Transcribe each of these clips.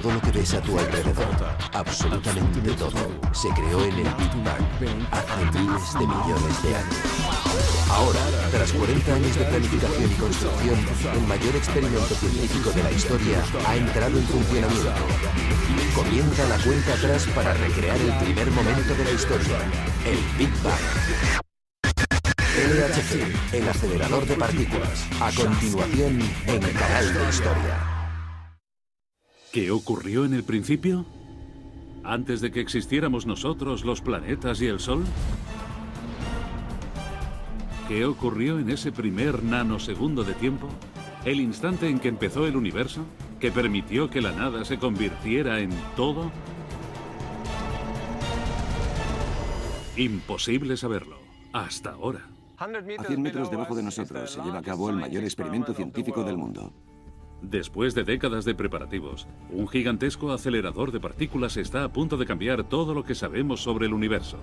Todo lo que ves a tu alrededor, absolutamente todo, se creó en el Big Bang hace miles de millones de años. Ahora, tras 40 años de planificación y construcción, el mayor experimento científico de la historia ha entrado en funcionamiento. Comienza la cuenta atrás para recrear el primer momento de la historia, el Big Bang. LHC, el acelerador de partículas. A continuación, en Canal de Historia. ¿Qué ocurrió en el principio? ¿Antes de que existiéramos nosotros, los planetas y el Sol? ¿Qué ocurrió en ese primer nanosegundo de tiempo? ¿El instante en que empezó el universo? ¿Que permitió que la nada se convirtiera en todo? Imposible saberlo, hasta ahora. A 100 metros debajo de nosotros se lleva a cabo el mayor experimento científico del mundo. Después de décadas de preparativos, un gigantesco acelerador de partículas está a punto de cambiar todo lo que sabemos sobre el universo.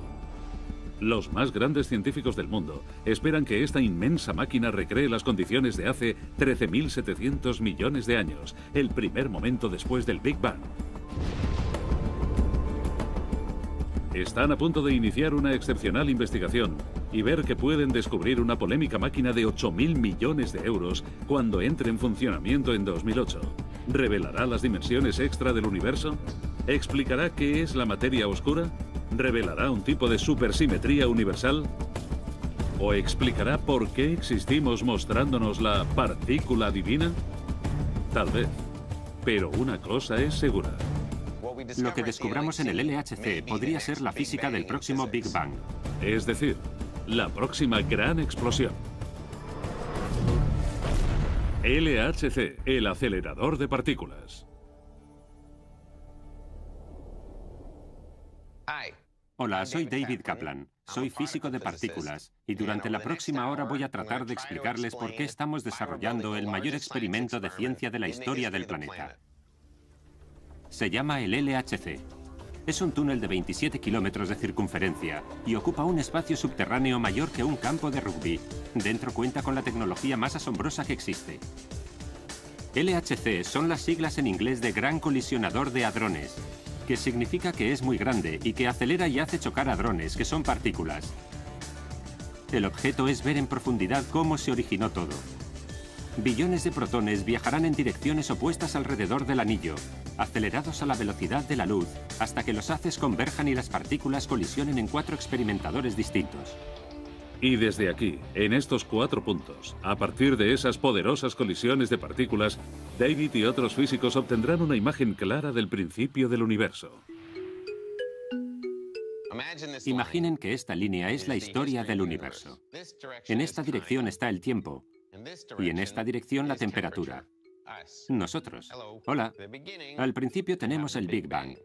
Los más grandes científicos del mundo esperan que esta inmensa máquina recree las condiciones de hace 13.700 millones de años, el primer momento después del Big Bang. Están a punto de iniciar una excepcional investigación y ver que pueden descubrir una polémica máquina de 8.000 millones de euros cuando entre en funcionamiento en 2008. ¿Revelará las dimensiones extra del universo? ¿Explicará qué es la materia oscura? ¿Revelará un tipo de supersimetría universal? ¿O explicará por qué existimos mostrándonos la partícula divina? Tal vez. Pero una cosa es segura. Lo que descubramos en el LHC podría ser la física del próximo Big Bang. Es decir, la próxima gran explosión. LHC, el acelerador de partículas. Hola, soy David Kaplan. Soy físico de partículas y durante la próxima hora voy a tratar de explicarles por qué estamos desarrollando el mayor experimento de ciencia de la historia del planeta. Se llama el LHC. Es un túnel de 27 kilómetros de circunferencia y ocupa un espacio subterráneo mayor que un campo de rugby. Dentro cuenta con la tecnología más asombrosa que existe. LHC son las siglas en inglés de Gran Colisionador de Hadrones, que significa que es muy grande y que acelera y hace chocar hadrones, que son partículas. El objeto es ver en profundidad cómo se originó todo. Billones de protones viajarán en direcciones opuestas alrededor del anillo, acelerados a la velocidad de la luz, hasta que los haces converjan y las partículas colisionen en 4 experimentadores distintos. Y desde aquí, en estos 4 puntos, a partir de esas poderosas colisiones de partículas, David y otros físicos obtendrán una imagen clara del principio del universo. Imaginen que esta línea es la historia del universo. En esta dirección está el tiempo y en esta dirección la temperatura. Nosotros. Hola. Al principio tenemos el Big Bang.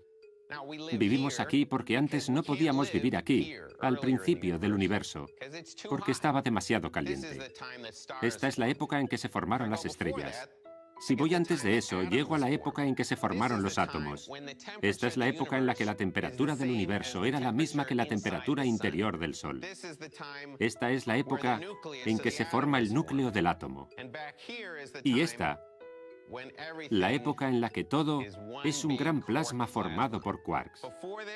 Vivimos aquí porque antes no podíamos vivir aquí, al principio del universo, porque estaba demasiado caliente. Esta es la época en que se formaron las estrellas. Si voy antes de eso, llego a la época en que se formaron los átomos. Esta es la época en la que la temperatura del universo era la misma que la temperatura interior del Sol. Esta es la época en que se forma el núcleo del átomo. Y esta, la época en la que todo es un gran plasma formado por quarks.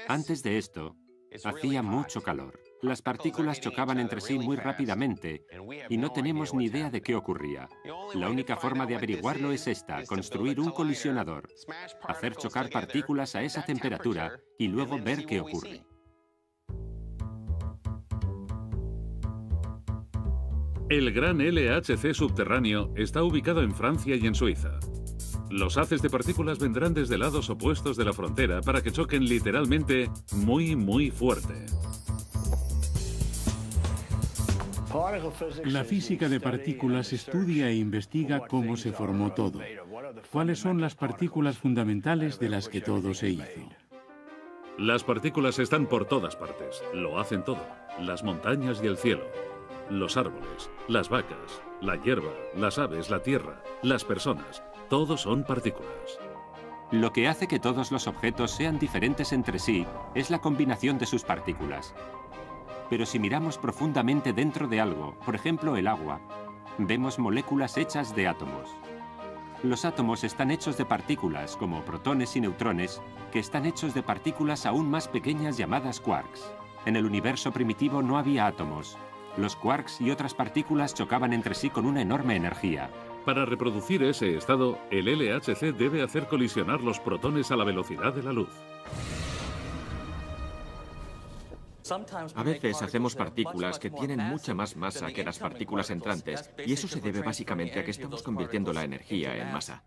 Antes de esto, hacía mucho calor. Las partículas chocaban entre sí muy rápidamente y no tenemos ni idea de qué ocurría. La única forma de averiguarlo es esta, construir un colisionador, hacer chocar partículas a esa temperatura y luego ver qué ocurre. El gran LHC subterráneo está ubicado en Francia y en Suiza. Los haces de partículas vendrán desde lados opuestos de la frontera para que choquen literalmente muy fuerte. La física de partículas estudia e investiga cómo se formó todo. ¿Cuáles son las partículas fundamentales de las que todo se hizo? Las partículas están por todas partes. Lo hacen todo. Las montañas y el cielo. Los árboles, las vacas, la hierba, las aves, la tierra, las personas. Todos son partículas. Lo que hace que todos los objetos sean diferentes entre sí es la combinación de sus partículas. Pero si miramos profundamente dentro de algo, por ejemplo el agua, vemos moléculas hechas de átomos. Los átomos están hechos de partículas, como protones y neutrones, que están hechos de partículas aún más pequeñas llamadas quarks. En el universo primitivo no había átomos. Los quarks y otras partículas chocaban entre sí con una enorme energía. Para reproducir ese estado, el LHC debe hacer colisionar los protones a la velocidad de la luz. A veces hacemos partículas que tienen mucha más masa que las partículas entrantes, y eso se debe básicamente a que estamos convirtiendo la energía en masa.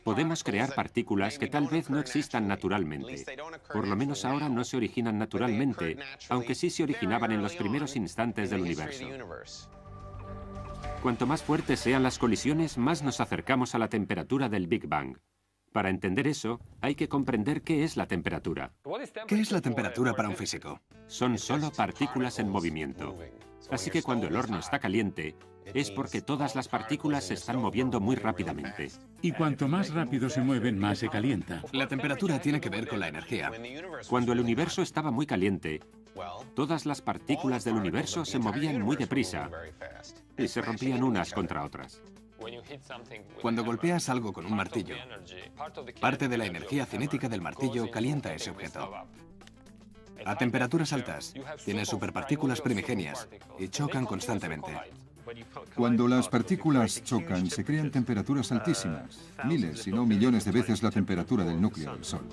Podemos crear partículas que tal vez no existan naturalmente. Por lo menos ahora no se originan naturalmente, aunque sí se originaban en los primeros instantes del universo. Cuanto más fuertes sean las colisiones, más nos acercamos a la temperatura del Big Bang. Para entender eso, hay que comprender qué es la temperatura. ¿Qué es la temperatura para un físico? Son solo partículas en movimiento. Así que cuando el horno está caliente, es porque todas las partículas se están moviendo muy rápidamente. Y cuanto más rápido se mueven, más se calienta. La temperatura tiene que ver con la energía. Cuando el universo estaba muy caliente, todas las partículas del universo se movían muy deprisa y se rompían unas contra otras. Cuando golpeas algo con un martillo, parte de la energía cinética del martillo calienta ese objeto. A temperaturas altas, tienes superpartículas primigenias y chocan constantemente. Cuando las partículas chocan, se crean temperaturas altísimas, miles, si no millones de veces la temperatura del núcleo del Sol.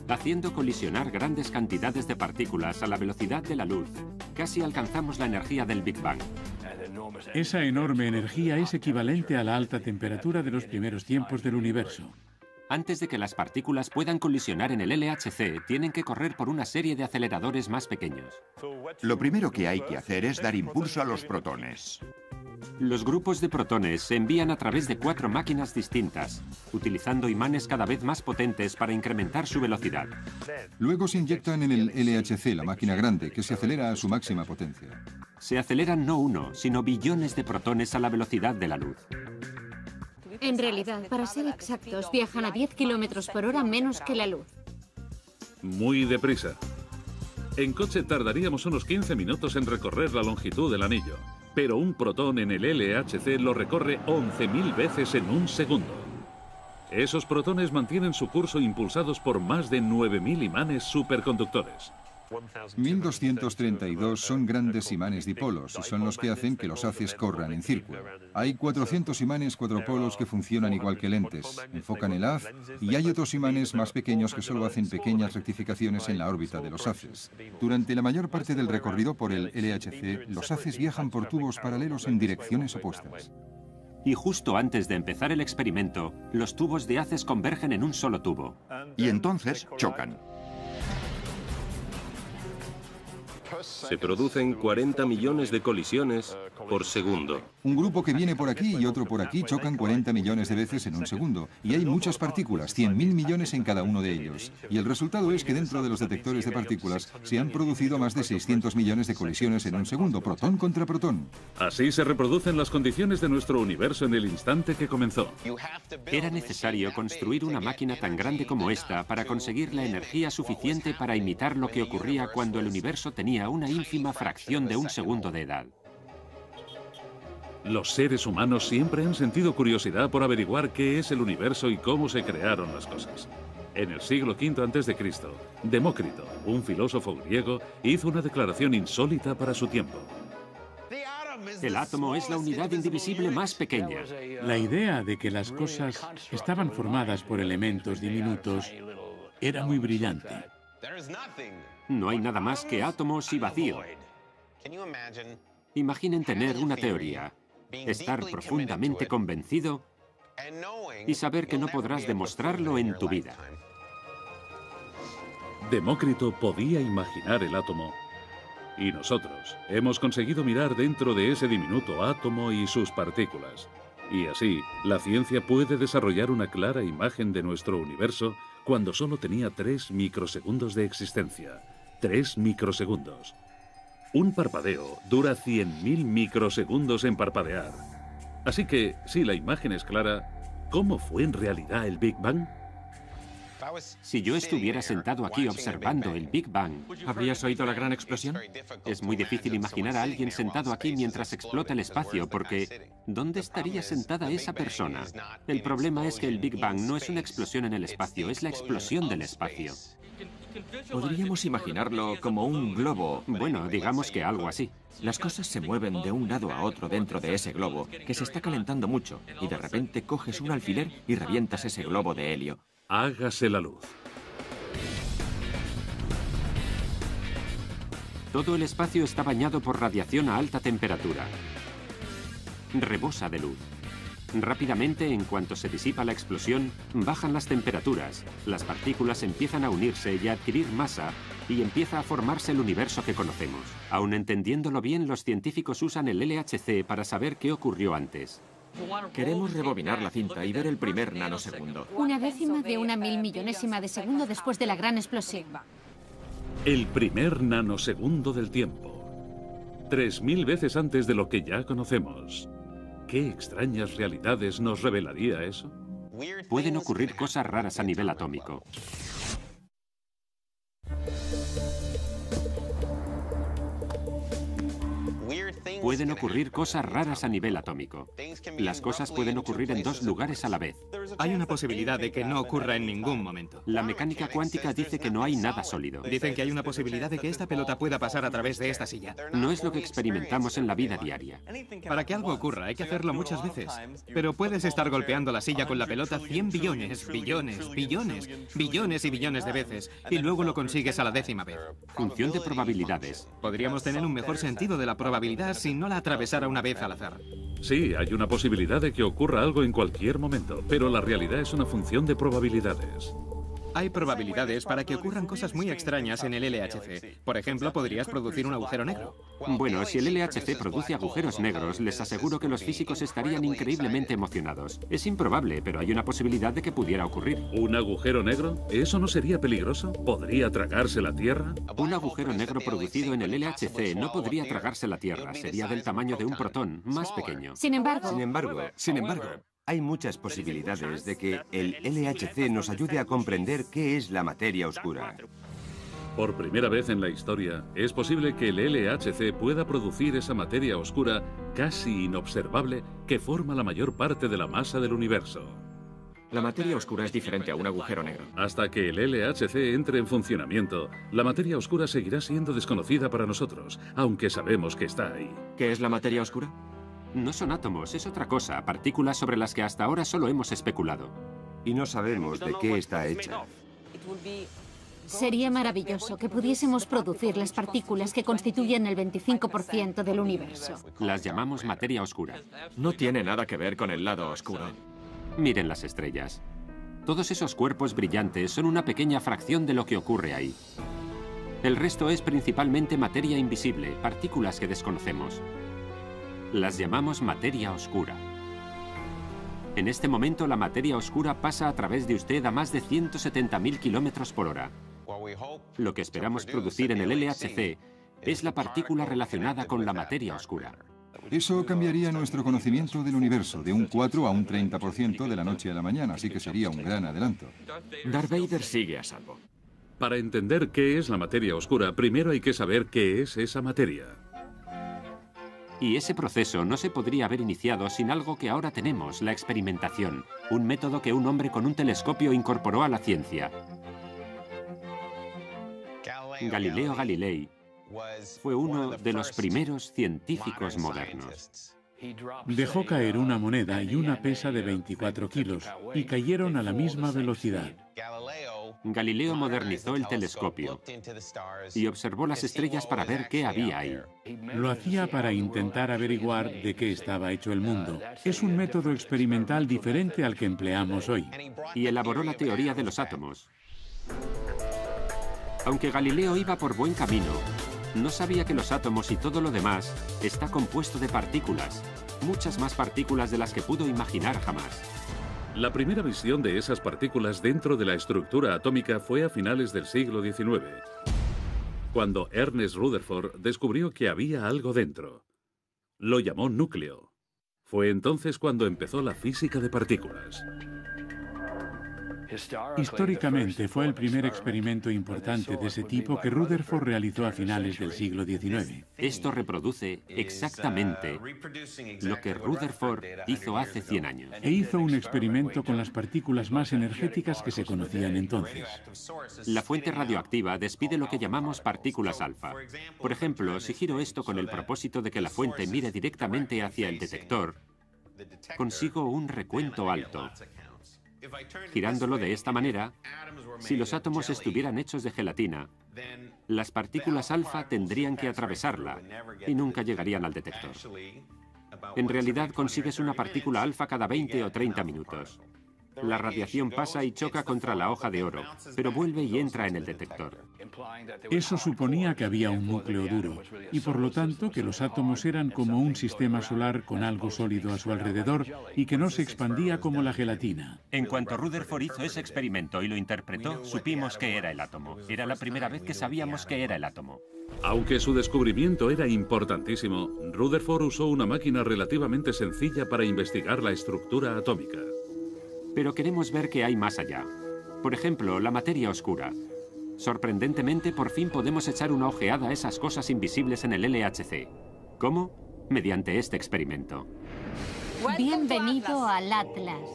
Haciendo colisionar grandes cantidades de partículas a la velocidad de la luz, casi alcanzamos la energía del Big Bang. Esa enorme energía es equivalente a la alta temperatura de los primeros tiempos del universo. Antes de que las partículas puedan colisionar en el LHC, tienen que correr por una serie de aceleradores más pequeños. Lo primero que hay que hacer es dar impulso a los protones. Los grupos de protones se envían a través de 4 máquinas distintas, utilizando imanes cada vez más potentes para incrementar su velocidad. Luego se inyectan en el LHC, la máquina grande, que se acelera a su máxima potencia. Se aceleran no 1, sino billones de protones a la velocidad de la luz. En realidad, para ser exactos, viajan a 10 kilómetros por hora menos que la luz. Muy deprisa. En coche tardaríamos unos 15 minutos en recorrer la longitud del anillo, pero un protón en el LHC lo recorre 11.000 veces en un segundo. Esos protones mantienen su curso impulsados por más de 9.000 imanes superconductores. 1232 son grandes imanes dipolos y son los que hacen que los haces corran en círculo. Hay 400 imanes cuadropolos que funcionan igual que lentes, enfocan el haz, y hay otros imanes más pequeños que solo hacen pequeñas rectificaciones en la órbita de los haces. Durante la mayor parte del recorrido por el LHC, los haces viajan por tubos paralelos en direcciones opuestas. Y justo antes de empezar el experimento, los tubos de haces convergen en un solo tubo. Y entonces chocan. Se producen 40 millones de colisiones por segundo. Un grupo que viene por aquí y otro por aquí chocan 40 millones de veces en un segundo. Y hay muchas partículas, 100.000 millones en cada uno de ellos. Y el resultado es que dentro de los detectores de partículas se han producido más de 600 millones de colisiones en un segundo, protón contra protón. Así se reproducen las condiciones de nuestro universo en el instante que comenzó. Era necesario construir una máquina tan grande como esta para conseguir la energía suficiente para imitar lo que ocurría cuando el universo tenía una ínfima fracción de un segundo de edad. Los seres humanos siempre han sentido curiosidad por averiguar qué es el universo y cómo se crearon las cosas. En el siglo V a.C., Demócrito, un filósofo griego, hizo una declaración insólita para su tiempo. El átomo es la unidad indivisible más pequeña. La idea de que las cosas estaban formadas por elementos diminutos era muy brillante. No hay nada más que átomos y vacío. Imaginen tener una teoría, estar profundamente convencido y saber que no podrás demostrarlo en tu vida. Demócrito podía imaginar el átomo, y nosotros hemos conseguido mirar dentro de ese diminuto átomo y sus partículas. Y así, la ciencia puede desarrollar una clara imagen de nuestro universo cuando solo tenía 3 microsegundos de existencia. 3 microsegundos. Un parpadeo dura 100.000 microsegundos en parpadear. Así que, si la imagen es clara, ¿cómo fue en realidad el Big Bang? Si yo estuviera sentado aquí observando el Big Bang, ¿habrías oído la gran explosión? Es muy difícil imaginar a alguien sentado aquí mientras explota el espacio, porque ¿dónde estaría sentada esa persona? El problema es que el Big Bang no es una explosión en el espacio, es la explosión del espacio. Podríamos imaginarlo como un globo. Bueno, digamos que algo así. Las cosas se mueven de un lado a otro dentro de ese globo, que se está calentando mucho, y de repente coges un alfiler y revientas ese globo de helio. Hágase la luz. Todo el espacio está bañado por radiación a alta temperatura. Rebosa de luz. Rápidamente, en cuanto se disipa la explosión, bajan las temperaturas, las partículas empiezan a unirse y a adquirir masa, y empieza a formarse el universo que conocemos. Aun entendiéndolo bien, los científicos usan el LHC para saber qué ocurrió antes. Queremos rebobinar la cinta y ver el primer nanosegundo. 1/10 de una 1000.000.000ª de segundo después de la gran explosión. El primer nanosegundo del tiempo. 3000 veces antes de lo que ya conocemos. ¿Qué extrañas realidades nos revelaría eso? Pueden ocurrir cosas raras a nivel atómico. Pueden ocurrir cosas raras a nivel atómico. Las cosas pueden ocurrir en dos lugares a la vez. Hay una posibilidad de que no ocurra en ningún momento. La mecánica cuántica dice que no hay nada sólido. Dicen que hay una posibilidad de que esta pelota pueda pasar a través de esta silla. No es lo que experimentamos en la vida diaria. Para que algo ocurra hay que hacerlo muchas veces. Pero puedes estar golpeando la silla con la pelota 100 billones, billones, billones, billones y billones de veces, y luego lo consigues a la 10ª vez. Función de probabilidades. Podríamos tener un mejor sentido de la probabilidad si no la atravesara una vez al azar. Sí, hay una posibilidad de que ocurra algo en cualquier momento, pero la realidad es una función de probabilidades. Hay probabilidades para que ocurran cosas muy extrañas en el LHC. Por ejemplo, podrías producir un agujero negro. Bueno, si el LHC produce agujeros negros, les aseguro que los físicos estarían increíblemente emocionados. Es improbable, pero hay una posibilidad de que pudiera ocurrir. ¿Un agujero negro? ¿Eso no sería peligroso? ¿Podría tragarse la Tierra? Un agujero negro producido en el LHC no podría tragarse la Tierra. Sería del tamaño de un protón, más pequeño. Sin embargo, hay muchas posibilidades de que el LHC nos ayude a comprender qué es la materia oscura. Por primera vez en la historia, es posible que el LHC pueda producir esa materia oscura casi inobservable que forma la mayor parte de la masa del universo. La materia oscura es diferente a un agujero negro. Hasta que el LHC entre en funcionamiento, la materia oscura seguirá siendo desconocida para nosotros, aunque sabemos que está ahí. ¿Qué es la materia oscura? No son átomos, es otra cosa, partículas sobre las que hasta ahora solo hemos especulado. Y no sabemos de qué está hecha. sería maravilloso que pudiésemos producir las partículas que constituyen el 25% del universo. Las llamamos materia oscura. No tiene nada que ver con el lado oscuro. Miren las estrellas. Todos esos cuerpos brillantes son una pequeña fracción de lo que ocurre ahí. El resto es principalmente materia invisible, partículas que desconocemos. Las llamamos materia oscura. En este momento, la materia oscura pasa a través de usted a más de 170.000 kilómetros por hora. Lo que esperamos producir en el LHC es la partícula relacionada con la materia oscura. Eso cambiaría nuestro conocimiento del universo de un 4 a un 30% de la noche a la mañana, así que sería un gran adelanto. Darth Vader sigue a salvo. Para entender qué es la materia oscura, primero hay que saber qué es esa materia. Y ese proceso no se podría haber iniciado sin algo que ahora tenemos, la experimentación, un método que un hombre con un telescopio incorporó a la ciencia. Galileo Galilei fue uno de los primeros científicos modernos. Dejó caer una moneda y una pesa de 24 kilos y cayeron a la misma velocidad. Galileo modernizó el telescopio y observó las estrellas para ver qué había ahí. Lo hacía para intentar averiguar de qué estaba hecho el mundo. Es un método experimental diferente al que empleamos hoy. Y elaboró la teoría de los átomos. Aunque Galileo iba por buen camino, no sabía que los átomos y todo lo demás está compuesto de partículas, muchas más partículas de las que pudo imaginar jamás. La primera visión de esas partículas dentro de la estructura atómica fue a finales del siglo XIX, cuando Ernest Rutherford descubrió que había algo dentro. Lo llamó núcleo. Fue entonces cuando empezó la física de partículas. Históricamente fue el primer experimento importante de ese tipo que Rutherford realizó a finales del siglo XIX. Esto reproduce exactamente lo que Rutherford hizo hace 100 años. E hizo un experimento con las partículas más energéticas que se conocían entonces. La fuente radioactiva despide lo que llamamos partículas alfa. Por ejemplo, si giro esto con el propósito de que la fuente mire directamente hacia el detector, consigo un recuento alto. Girándolo de esta manera, si los átomos estuvieran hechos de gelatina, las partículas alfa tendrían que atravesarla y nunca llegarían al detector. En realidad consigues una partícula alfa cada 20 o 30 minutos. La radiación pasa y choca contra la hoja de oro, pero vuelve y entra en el detector. Eso suponía que había un núcleo duro, y por lo tanto que los átomos eran como un sistema solar con algo sólido a su alrededor y que no se expandía como la gelatina. En cuanto Rutherford hizo ese experimento y lo interpretó, supimos que era el átomo. Era la primera vez que sabíamos que era el átomo. Aunque su descubrimiento era importantísimo, Rutherford usó una máquina relativamente sencilla para investigar la estructura atómica. Pero queremos ver qué hay más allá. Por ejemplo, la materia oscura. Sorprendentemente, por fin podemos echar una ojeada a esas cosas invisibles en el LHC. ¿Cómo? Mediante este experimento. Bienvenido al Atlas.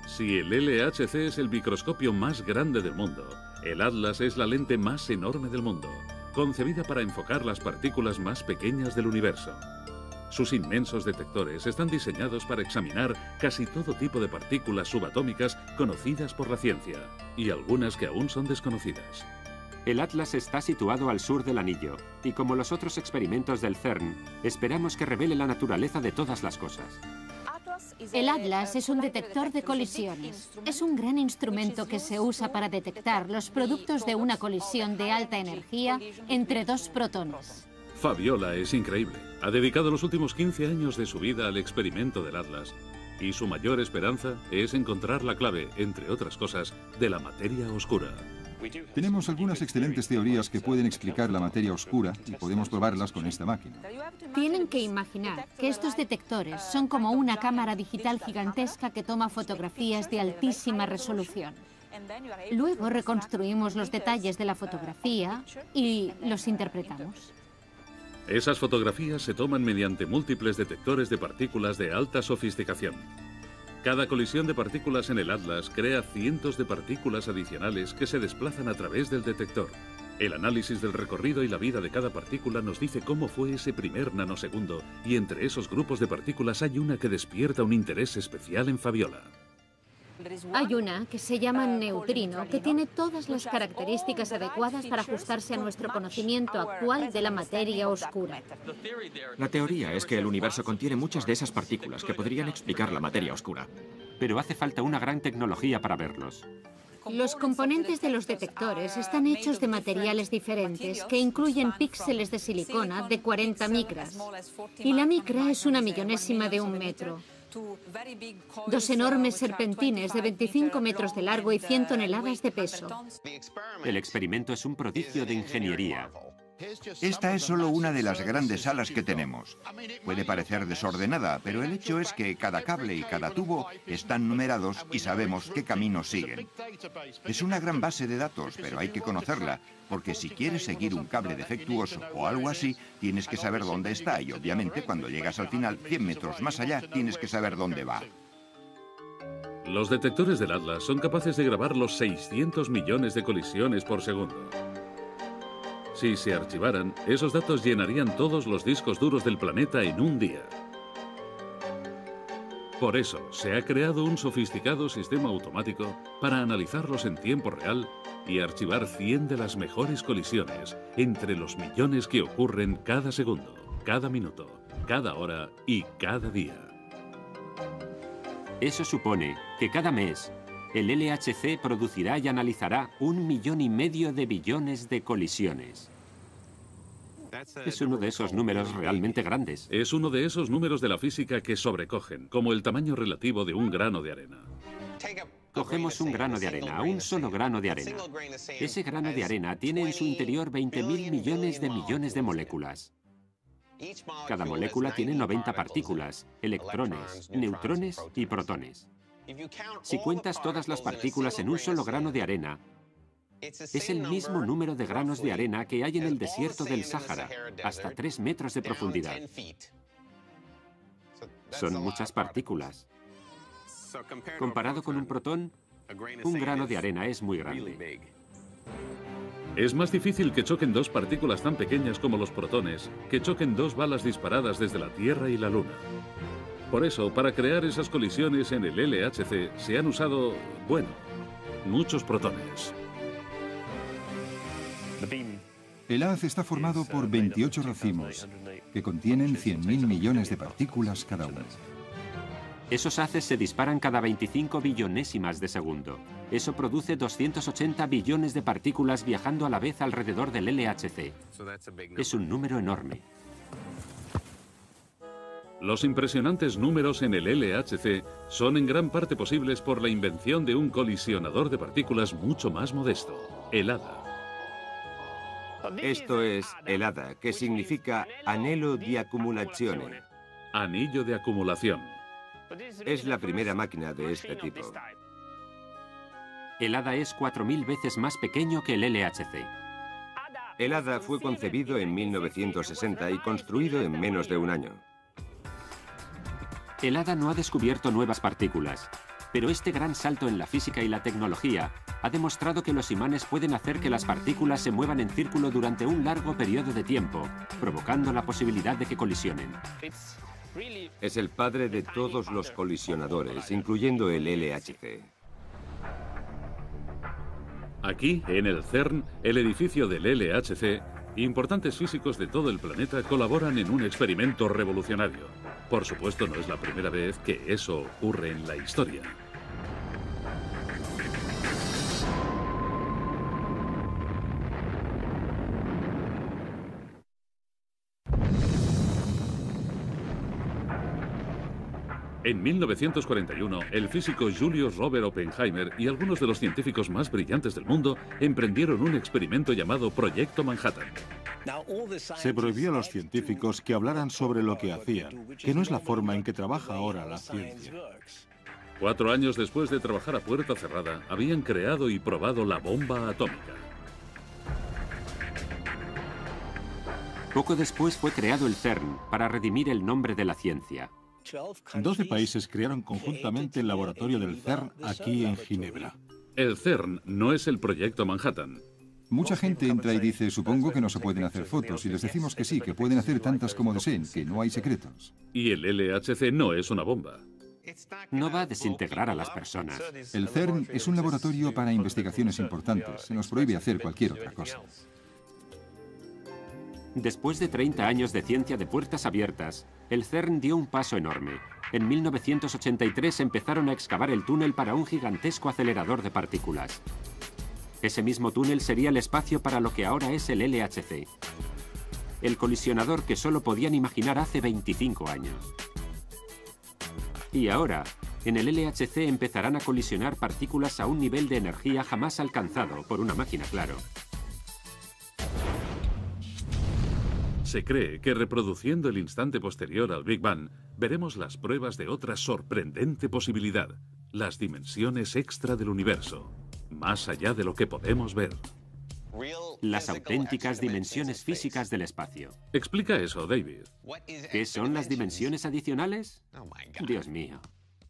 Si el LHC es el microscopio más grande del mundo, el Atlas es la lente más enorme del mundo, concebida para enfocar las partículas más pequeñas del universo. Sus inmensos detectores están diseñados para examinar casi todo tipo de partículas subatómicas conocidas por la ciencia, y algunas que aún son desconocidas. El Atlas está situado al sur del anillo, y como los otros experimentos del CERN, esperamos que revele la naturaleza de todas las cosas. El Atlas es un detector de colisiones. Es un gran instrumento que se usa para detectar los productos de una colisión de alta energía entre dos protones. Fabiola es increíble. Ha dedicado los últimos 15 años de su vida al experimento del Atlas, y su mayor esperanza es encontrar la clave, entre otras cosas, de la materia oscura. Tenemos algunas excelentes teorías que pueden explicar la materia oscura y podemos probarlas con esta máquina. Tienen que imaginar que estos detectores son como una cámara digital gigantesca que toma fotografías de altísima resolución. Luego reconstruimos los detalles de la fotografía y los interpretamos. Esas fotografías se toman mediante múltiples detectores de partículas de alta sofisticación. Cada colisión de partículas en el Atlas crea cientos de partículas adicionales que se desplazan a través del detector. El análisis del recorrido y la vida de cada partícula nos dice cómo fue ese primer nanosegundo, y entre esos grupos de partículas hay una que despierta un interés especial en Fabiola. Hay una que se llama neutrino, que tiene todas las características adecuadas para ajustarse a nuestro conocimiento actual de la materia oscura. La teoría es que el universo contiene muchas de esas partículas que podrían explicar la materia oscura. Pero hace falta una gran tecnología para verlos. Los componentes de los detectores están hechos de materiales diferentes que incluyen píxeles de silicona de 40 micras. Y la micra es una millonésima de un metro. Dos enormes serpentines de 25 metros de largo y 100 toneladas de peso. El experimento es un prodigio de ingeniería. Esta es solo una de las grandes salas que tenemos. Puede parecer desordenada, pero el hecho es que cada cable y cada tubo están numerados y sabemos qué caminos siguen. Es una gran base de datos, pero hay que conocerla, porque si quieres seguir un cable defectuoso o algo así, tienes que saber dónde está y obviamente cuando llegas al final, 100 metros más allá, tienes que saber dónde va. Los detectores del Atlas son capaces de grabar los 600 millones de colisiones por segundo. Si se archivaran, esos datos llenarían todos los discos duros del planeta en un día. Por eso, se ha creado un sofisticado sistema automático para analizarlos en tiempo real y archivar 100 de las mejores colisiones entre los millones que ocurren cada segundo, cada minuto, cada hora y cada día. Eso supone que cada mes el LHC producirá y analizará 1,5 millones de billones de colisiones. Es uno de esos números realmente grandes. Es uno de esos números de la física que sobrecogen, como el tamaño relativo de un grano de arena. Cogemos un grano de arena, un solo grano de arena. Ese grano de arena tiene en su interior 20.000 millones de moléculas. Cada molécula tiene 90 partículas, electrones, neutrones y protones. Si cuentas todas las partículas en un solo grano de arena, es el mismo número de granos de arena que hay en el desierto del Sáhara, hasta 3 metros de profundidad. Son muchas partículas. Comparado con un protón, un grano de arena es muy grande. Es más difícil que choquen dos partículas tan pequeñas como los protones que choquen dos balas disparadas desde la Tierra y la Luna. Por eso, para crear esas colisiones en el LHC se han usado, bueno, muchos protones. El haz está formado por 28 racimos, que contienen 100.000 millones de partículas cada uno. Esos haces se disparan cada 25 billonésimas de segundo. Eso produce 280 billones de partículas viajando a la vez alrededor del LHC. Es un número enorme. Los impresionantes números en el LHC son en gran parte posibles por la invención de un colisionador de partículas mucho más modesto, el HADA. Esto es el HADA, que significa Anello di Accumulazione. Anillo de acumulación. Es la primera máquina de este tipo. El HADA es 4000 veces más pequeño que el LHC. El HADA fue concebido en 1960 y construido en menos de un año. El HADA no ha descubierto nuevas partículas, pero este gran salto en la física y la tecnología ha demostrado que los imanes pueden hacer que las partículas se muevan en círculo durante un largo periodo de tiempo, provocando la posibilidad de que colisionen. Es el padre de todos los colisionadores, incluyendo el LHC. Aquí, en el CERN, el edificio del LHC, importantes físicos de todo el planeta colaboran en un experimento revolucionario. Por supuesto, no es la primera vez que eso ocurre en la historia. En 1941, el físico Julius Robert Oppenheimer y algunos de los científicos más brillantes del mundo emprendieron un experimento llamado Proyecto Manhattan. Se prohibió a los científicos que hablaran sobre lo que hacían, que no es la forma en que trabaja ahora la ciencia. 4 años después de trabajar a puerta cerrada, habían creado y probado la bomba atómica. Poco después fue creado el CERN para redimir el nombre de la ciencia. 12 países crearon conjuntamente el laboratorio del CERN aquí en Ginebra. El CERN no es el Proyecto Manhattan. Mucha gente entra y dice, supongo que no se pueden hacer fotos, y les decimos que sí, que pueden hacer tantas como deseen, que no hay secretos. Y el LHC no es una bomba. No va a desintegrar a las personas. El CERN es un laboratorio para investigaciones importantes. Se nos prohíbe hacer cualquier otra cosa. Después de 30 años de ciencia de puertas abiertas, el CERN dio un paso enorme. En 1983 empezaron a excavar el túnel para un gigantesco acelerador de partículas. Ese mismo túnel sería el espacio para lo que ahora es el LHC. El colisionador que solo podían imaginar hace 25 años. Y ahora, en el LHC empezarán a colisionar partículas a un nivel de energía jamás alcanzado por una máquina, claro. Se cree que reproduciendo el instante posterior al Big Bang, veremos las pruebas de otra sorprendente posibilidad, las dimensiones extra del universo, más allá de lo que podemos ver. Las auténticas dimensiones físicas del espacio. Explica eso, David. ¿Qué son las dimensiones adicionales? Dios mío.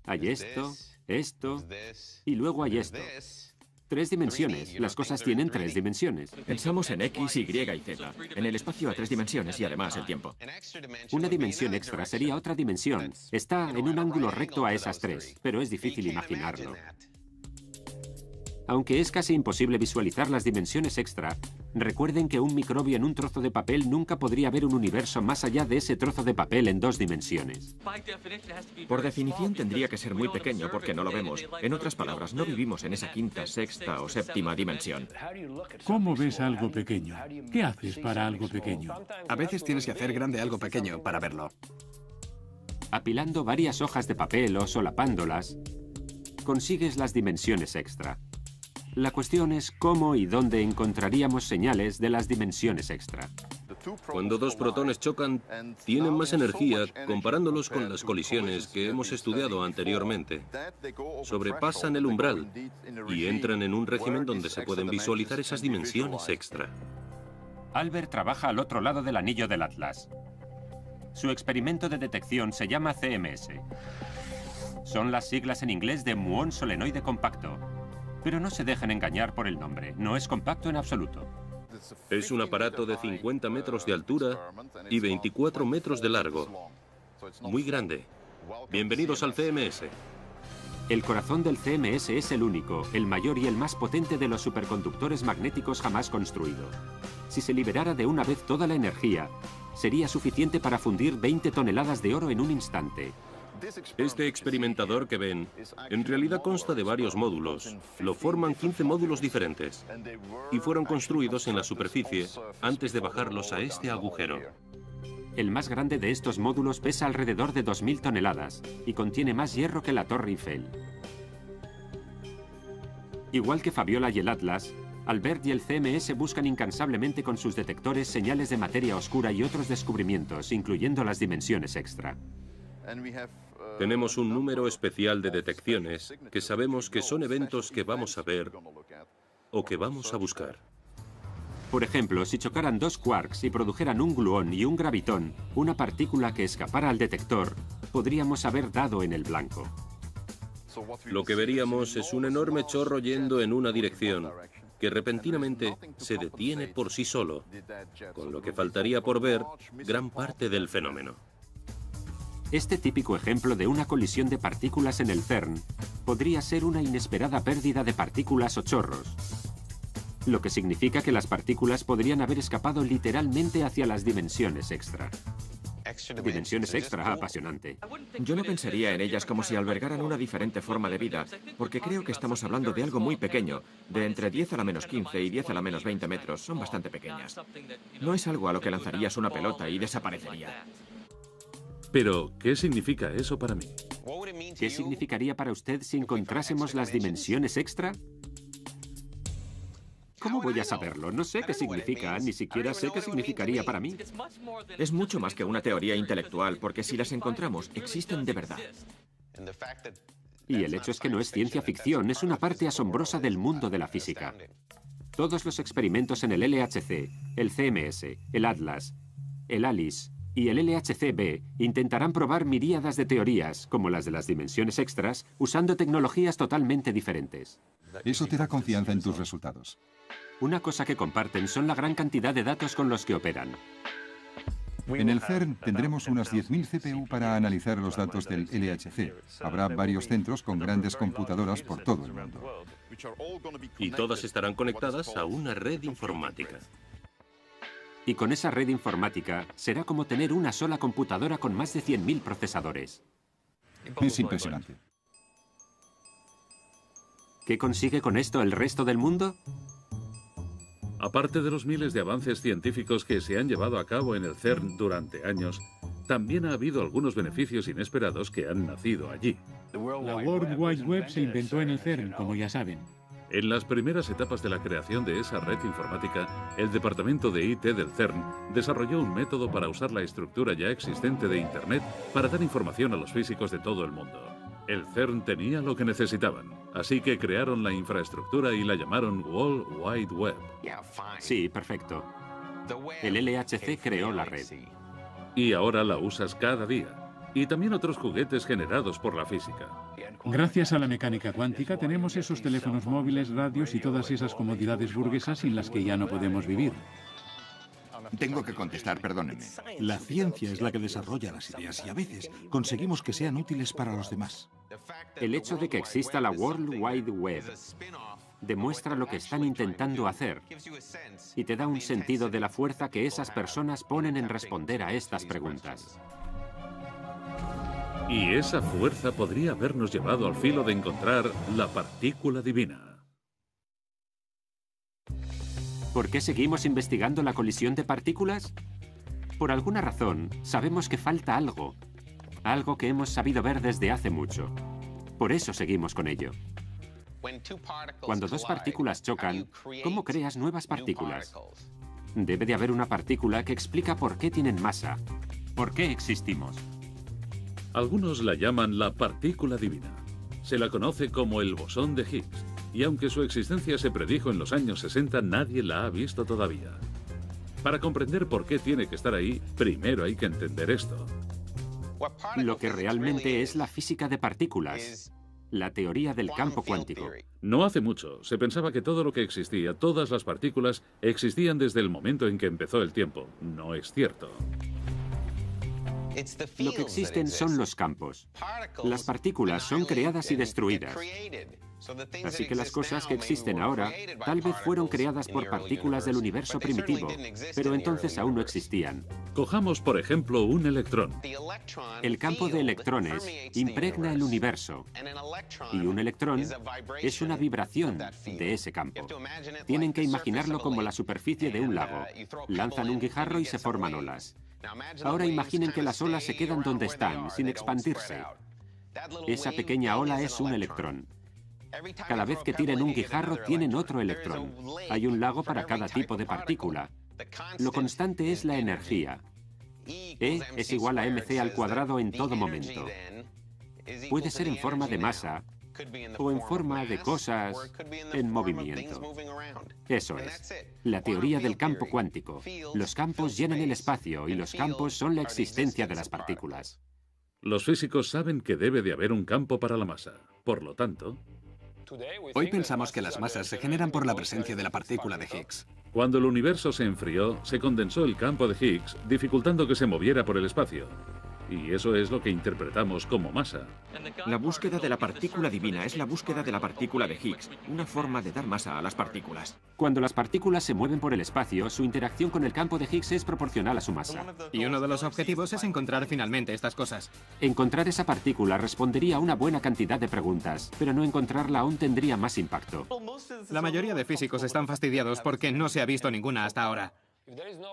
Hay esto, esto, y luego hay esto. 3 dimensiones. Las cosas tienen 3 dimensiones. Pensamos en X, Y y Z. En el espacio a 3 dimensiones y además el tiempo. Una dimensión extra sería otra dimensión. Está en un ángulo recto a esas 3, pero es difícil imaginarlo. Aunque es casi imposible visualizar las dimensiones extra, recuerden que un microbio en un trozo de papel nunca podría ver un universo más allá de ese trozo de papel en 2 dimensiones. Por definición tendría que ser muy pequeño porque no lo vemos. En otras palabras, no vivimos en esa quinta, sexta o séptima dimensión. ¿Cómo ves algo pequeño? ¿Qué haces para algo pequeño? A veces tienes que hacer grande algo pequeño para verlo. Apilando varias hojas de papel o solapándolas, consigues las dimensiones extra. La cuestión es cómo y dónde encontraríamos señales de las dimensiones extra. Cuando dos protones chocan, tienen más energía comparándolos con las colisiones que hemos estudiado anteriormente. Sobrepasan el umbral y entran en un régimen donde se pueden visualizar esas dimensiones extra. Albert trabaja al otro lado del anillo del Atlas. Su experimento de detección se llama CMS. Son las siglas en inglés de muón solenoide compacto. Pero no se dejen engañar por el nombre, no es compacto en absoluto. Es un aparato de 50 metros de altura y 24 metros de largo. Muy grande. Bienvenidos al CMS. El corazón del CMS es el único, el mayor y el más potente de los superconductores magnéticos jamás construido. Si se liberara de una vez toda la energía, sería suficiente para fundir 20 toneladas de oro en un instante. Este experimentador que ven, en realidad consta de varios módulos. Lo forman 15 módulos diferentes y fueron construidos en la superficie antes de bajarlos a este agujero. El más grande de estos módulos pesa alrededor de 2000 toneladas y contiene más hierro que la Torre Eiffel. Igual que Fabiola y el Atlas, Albert y el CMS buscan incansablemente con sus detectores señales de materia oscura y otros descubrimientos, incluyendo las dimensiones extra. Tenemos un número especial de detecciones que sabemos que son eventos que vamos a ver o que vamos a buscar. Por ejemplo, si chocaran dos quarks y produjeran un gluón y un gravitón, una partícula que escapara al detector, podríamos haber dado en el blanco. Lo que veríamos es un enorme chorro yendo en una dirección, que repentinamente se detiene por sí solo, con lo que faltaría por ver gran parte del fenómeno. Este típico ejemplo de una colisión de partículas en el CERN podría ser una inesperada pérdida de partículas o chorros, lo que significa que las partículas podrían haber escapado literalmente hacia las dimensiones extra. Dimensiones extra, apasionante. Yo no pensaría en ellas como si albergaran una diferente forma de vida, porque creo que estamos hablando de algo muy pequeño, de entre 10 a la menos 15 y 10 a la menos 20 metros. Son bastante pequeñas. No es algo a lo que lanzarías una pelota y desaparecería. Pero, ¿qué significa eso para mí? ¿Qué significaría para usted si encontrásemos las dimensiones extra? ¿Cómo voy a saberlo? No sé qué significa, ni siquiera sé qué significaría para mí. Es mucho más que una teoría intelectual, porque si las encontramos, existen de verdad. Y el hecho es que no es ciencia ficción, es una parte asombrosa del mundo de la física. Todos los experimentos en el LHC, el CMS, el Atlas, el ALICE y el LHC-B intentarán probar miríadas de teorías, como las de las dimensiones extras, usando tecnologías totalmente diferentes. Eso te da confianza en tus resultados. Una cosa que comparten son la gran cantidad de datos con los que operan. En el CERN tendremos unas 10.000 CPU para analizar los datos del LHC. Habrá varios centros con grandes computadoras por todo el mundo. Y todas estarán conectadas a una red informática. Y con esa red informática será como tener una sola computadora con más de 100.000 procesadores. Es impresionante. ¿Qué consigue con esto el resto del mundo? Aparte de los miles de avances científicos que se han llevado a cabo en el CERN durante años, también ha habido algunos beneficios inesperados que han nacido allí. La World Wide Web se inventó en el CERN, como ya saben. En las primeras etapas de la creación de esa red informática, el departamento de IT del CERN desarrolló un método para usar la estructura ya existente de Internet para dar información a los físicos de todo el mundo. El CERN tenía lo que necesitaban, así que crearon la infraestructura y la llamaron World Wide Web. Sí, perfecto. El LHC creó la red. Y ahora la usas cada día. Y también otros juguetes generados por la física. Gracias a la mecánica cuántica tenemos esos teléfonos móviles, radios y todas esas comodidades burguesas sin las que ya no podemos vivir. Tengo que contestar, perdónenme. La ciencia es la que desarrolla las ideas y a veces conseguimos que sean útiles para los demás. El hecho de que exista la World Wide Web demuestra lo que están intentando hacer y te da un sentido de la fuerza que esas personas ponen en responder a estas preguntas. Y esa fuerza podría habernos llevado al filo de encontrar la partícula divina. ¿Por qué seguimos investigando la colisión de partículas? Por alguna razón, sabemos que falta algo. Algo que hemos sabido ver desde hace mucho. Por eso seguimos con ello. Cuando dos partículas chocan, ¿cómo creas nuevas partículas? Debe de haber una partícula que explica por qué tienen masa, por qué existimos. Algunos la llaman la partícula divina. Se la conoce como el bosón de Higgs, y aunque su existencia se predijo en los años 60, nadie la ha visto todavía. Para comprender por qué tiene que estar ahí, primero hay que entender esto. Lo que realmente es la física de partículas, la teoría del campo cuántico. No hace mucho, se pensaba que todo lo que existía, todas las partículas, existían desde el momento en que empezó el tiempo. No es cierto. Lo que existen son los campos. Las partículas son creadas y destruidas. Así que las cosas que existen ahora tal vez fueron creadas por partículas del universo primitivo, pero entonces aún no existían. Cojamos, por ejemplo, un electrón. El campo de electrones impregna el universo, y un electrón es una vibración de ese campo. Tienen que imaginarlo como la superficie de un lago. Lanzan un guijarro y se forman olas. Ahora imaginen que las olas se quedan donde están, sin expandirse. Esa pequeña ola es un electrón. Cada vez que tiren un guijarro tienen otro electrón. Hay un lago para cada tipo de partícula. Lo constante es la energía. E es igual a mc al cuadrado en todo momento. Puede ser en forma de masa o en forma de cosas en movimiento. Eso es. La teoría del campo cuántico. Los campos llenan el espacio y los campos son la existencia de las partículas. Los físicos saben que debe de haber un campo para la masa. Por lo tanto, hoy pensamos que las masas se generan por la presencia de la partícula de Higgs. cuando el universo se enfrió, se condensó el campo de Higgs, dificultando que se moviera por el espacio. Y eso es lo que interpretamos como masa. La búsqueda de la partícula divina es la búsqueda de la partícula de Higgs, una forma de dar masa a las partículas. Cuando las partículas se mueven por el espacio, su interacción con el campo de Higgs es proporcional a su masa. Y uno de los objetivos es encontrar finalmente estas cosas. Encontrar esa partícula respondería a una buena cantidad de preguntas, pero no encontrarla aún tendría más impacto. La mayoría de físicos están fastidiados porque no se ha visto ninguna hasta ahora.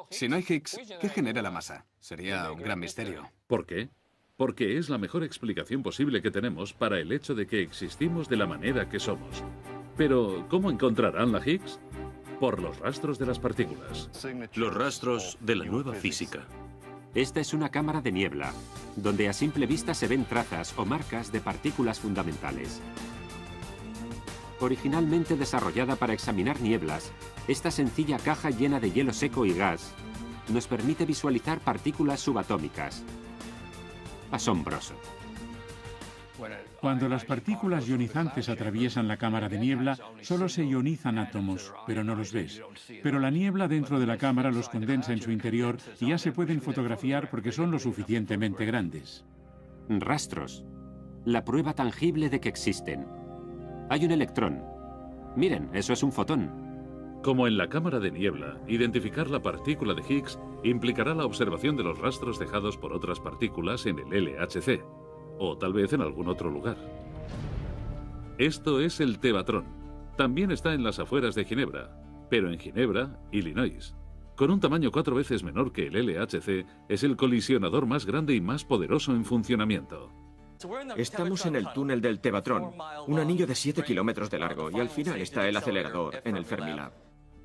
Si no hay Higgs, ¿qué genera la masa? Sería un gran misterio. ¿Por qué? Porque es la mejor explicación posible que tenemos para el hecho de que existimos de la manera que somos. Pero, ¿cómo encontrarán la Higgs? Por los rastros de las partículas. Los rastros de la nueva física. Esta es una cámara de niebla, donde a simple vista se ven trazas o marcas de partículas fundamentales. Originalmente desarrollada para examinar nieblas, esta sencilla caja llena de hielo seco y gas nos permite visualizar partículas subatómicas. Asombroso. Cuando las partículas ionizantes atraviesan la cámara de niebla, solo se ionizan átomos, pero no los ves. Pero la niebla dentro de la cámara los condensa en su interior y ya se pueden fotografiar porque son lo suficientemente grandes. Rastros. La prueba tangible de que existen. Hay un electrón. Miren, eso es un fotón. Como en la cámara de niebla, identificar la partícula de Higgs implicará la observación de los rastros dejados por otras partículas en el LHC, o tal vez en algún otro lugar. Esto es el Tevatron. También está en las afueras de Ginebra, pero en Ginebra, Illinois. Con un tamaño 4 veces menor que el LHC, es el colisionador más grande y más poderoso en funcionamiento. Estamos en el túnel del Tevatron, un anillo de 7 kilómetros de largo, y al final está el acelerador en el Fermilab.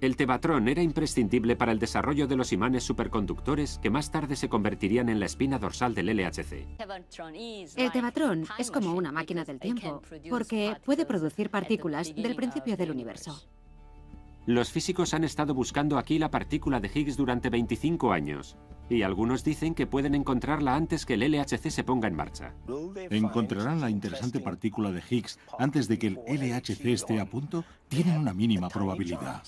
El Tevatron era imprescindible para el desarrollo de los imanes superconductores que más tarde se convertirían en la espina dorsal del LHC. El Tevatron es como una máquina del tiempo, porque puede producir partículas del principio del universo. Los físicos han estado buscando aquí la partícula de Higgs durante 25 años. Y algunos dicen que pueden encontrarla antes que el LHC se ponga en marcha. ¿Encontrarán la interesante partícula de Higgs antes de que el LHC esté a punto? Tienen una mínima probabilidad.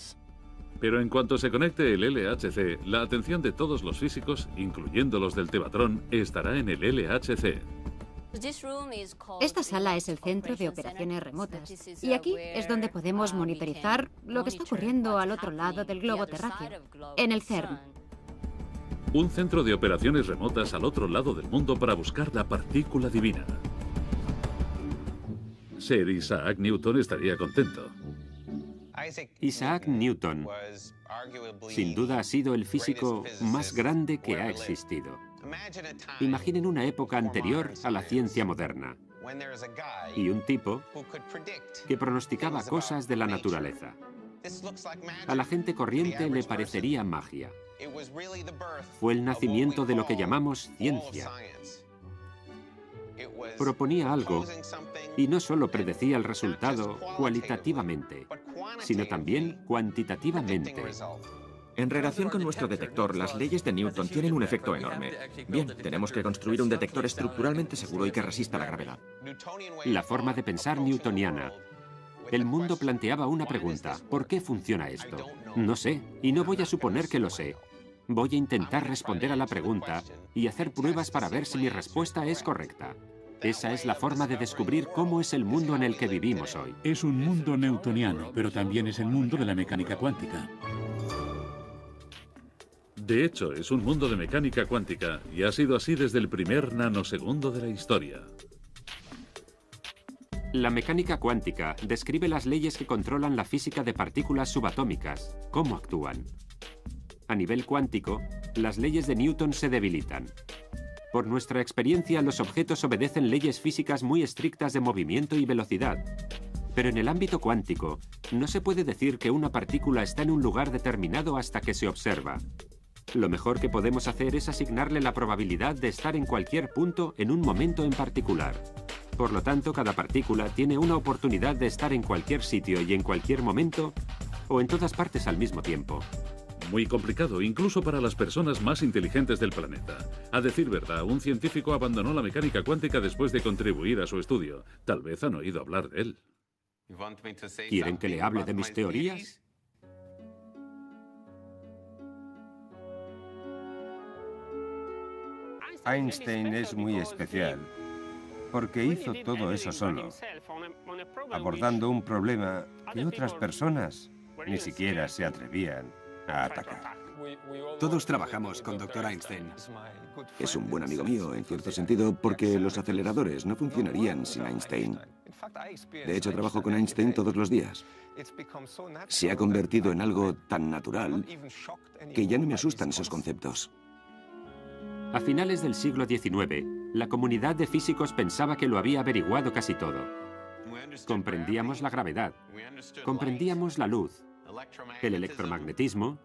Pero en cuanto se conecte el LHC, la atención de todos los físicos, incluyendo los del Tevatron, estará en el LHC. Esta sala es el centro de operaciones remotas y aquí es donde podemos monitorizar lo que está ocurriendo al otro lado del globo terráqueo, en el CERN. Un centro de operaciones remotas al otro lado del mundo para buscar la partícula divina. Sir Isaac Newton estaría contento. Isaac Newton, sin duda, ha sido el físico más grande que ha existido. Imaginen una época anterior a la ciencia moderna y un tipo que pronosticaba cosas de la naturaleza. A la gente corriente le parecería magia. Fue el nacimiento de lo que llamamos ciencia. Proponía algo y no solo predecía el resultado cualitativamente, sino también cuantitativamente. En relación con nuestro detector, las leyes de Newton tienen un efecto enorme. Bien, tenemos que construir un detector estructuralmente seguro y que resista la gravedad. La forma de pensar newtoniana. El mundo planteaba una pregunta: ¿por qué funciona esto? No sé, y no voy a suponer que lo sé. Voy a intentar responder a la pregunta y hacer pruebas para ver si mi respuesta es correcta. Esa es la forma de descubrir cómo es el mundo en el que vivimos hoy. Es un mundo newtoniano, pero también es el mundo de la mecánica cuántica. De hecho, es un mundo de mecánica cuántica y ha sido así desde el primer nanosegundo de la historia. La mecánica cuántica describe las leyes que controlan la física de partículas subatómicas, cómo actúan. A nivel cuántico, las leyes de Newton se debilitan. Por nuestra experiencia, los objetos obedecen leyes físicas muy estrictas de movimiento y velocidad. Pero en el ámbito cuántico, no se puede decir que una partícula está en un lugar determinado hasta que se observa. Lo mejor que podemos hacer es asignarle la probabilidad de estar en cualquier punto en un momento en particular. Por lo tanto, cada partícula tiene una oportunidad de estar en cualquier sitio y en cualquier momento, o en todas partes al mismo tiempo. Muy complicado, incluso para las personas más inteligentes del planeta. A decir verdad, un científico abandonó la mecánica cuántica después de contribuir a su estudio. Tal vez han oído hablar de él. ¿Quieren que le hable de mis teorías? Einstein es muy especial, porque hizo todo eso solo, abordando un problema que otras personas ni siquiera se atrevían a atacar. Todos trabajamos con Dr. Einstein. Es un buen amigo mío, en cierto sentido, porque los aceleradores no funcionarían sin Einstein. De hecho, trabajo con Einstein todos los días. Se ha convertido en algo tan natural que ya no me asustan esos conceptos. A finales del siglo XIX, la comunidad de físicos pensaba que lo había averiguado casi todo. Comprendíamos la gravedad, comprendíamos la luz, el electromagnetismo.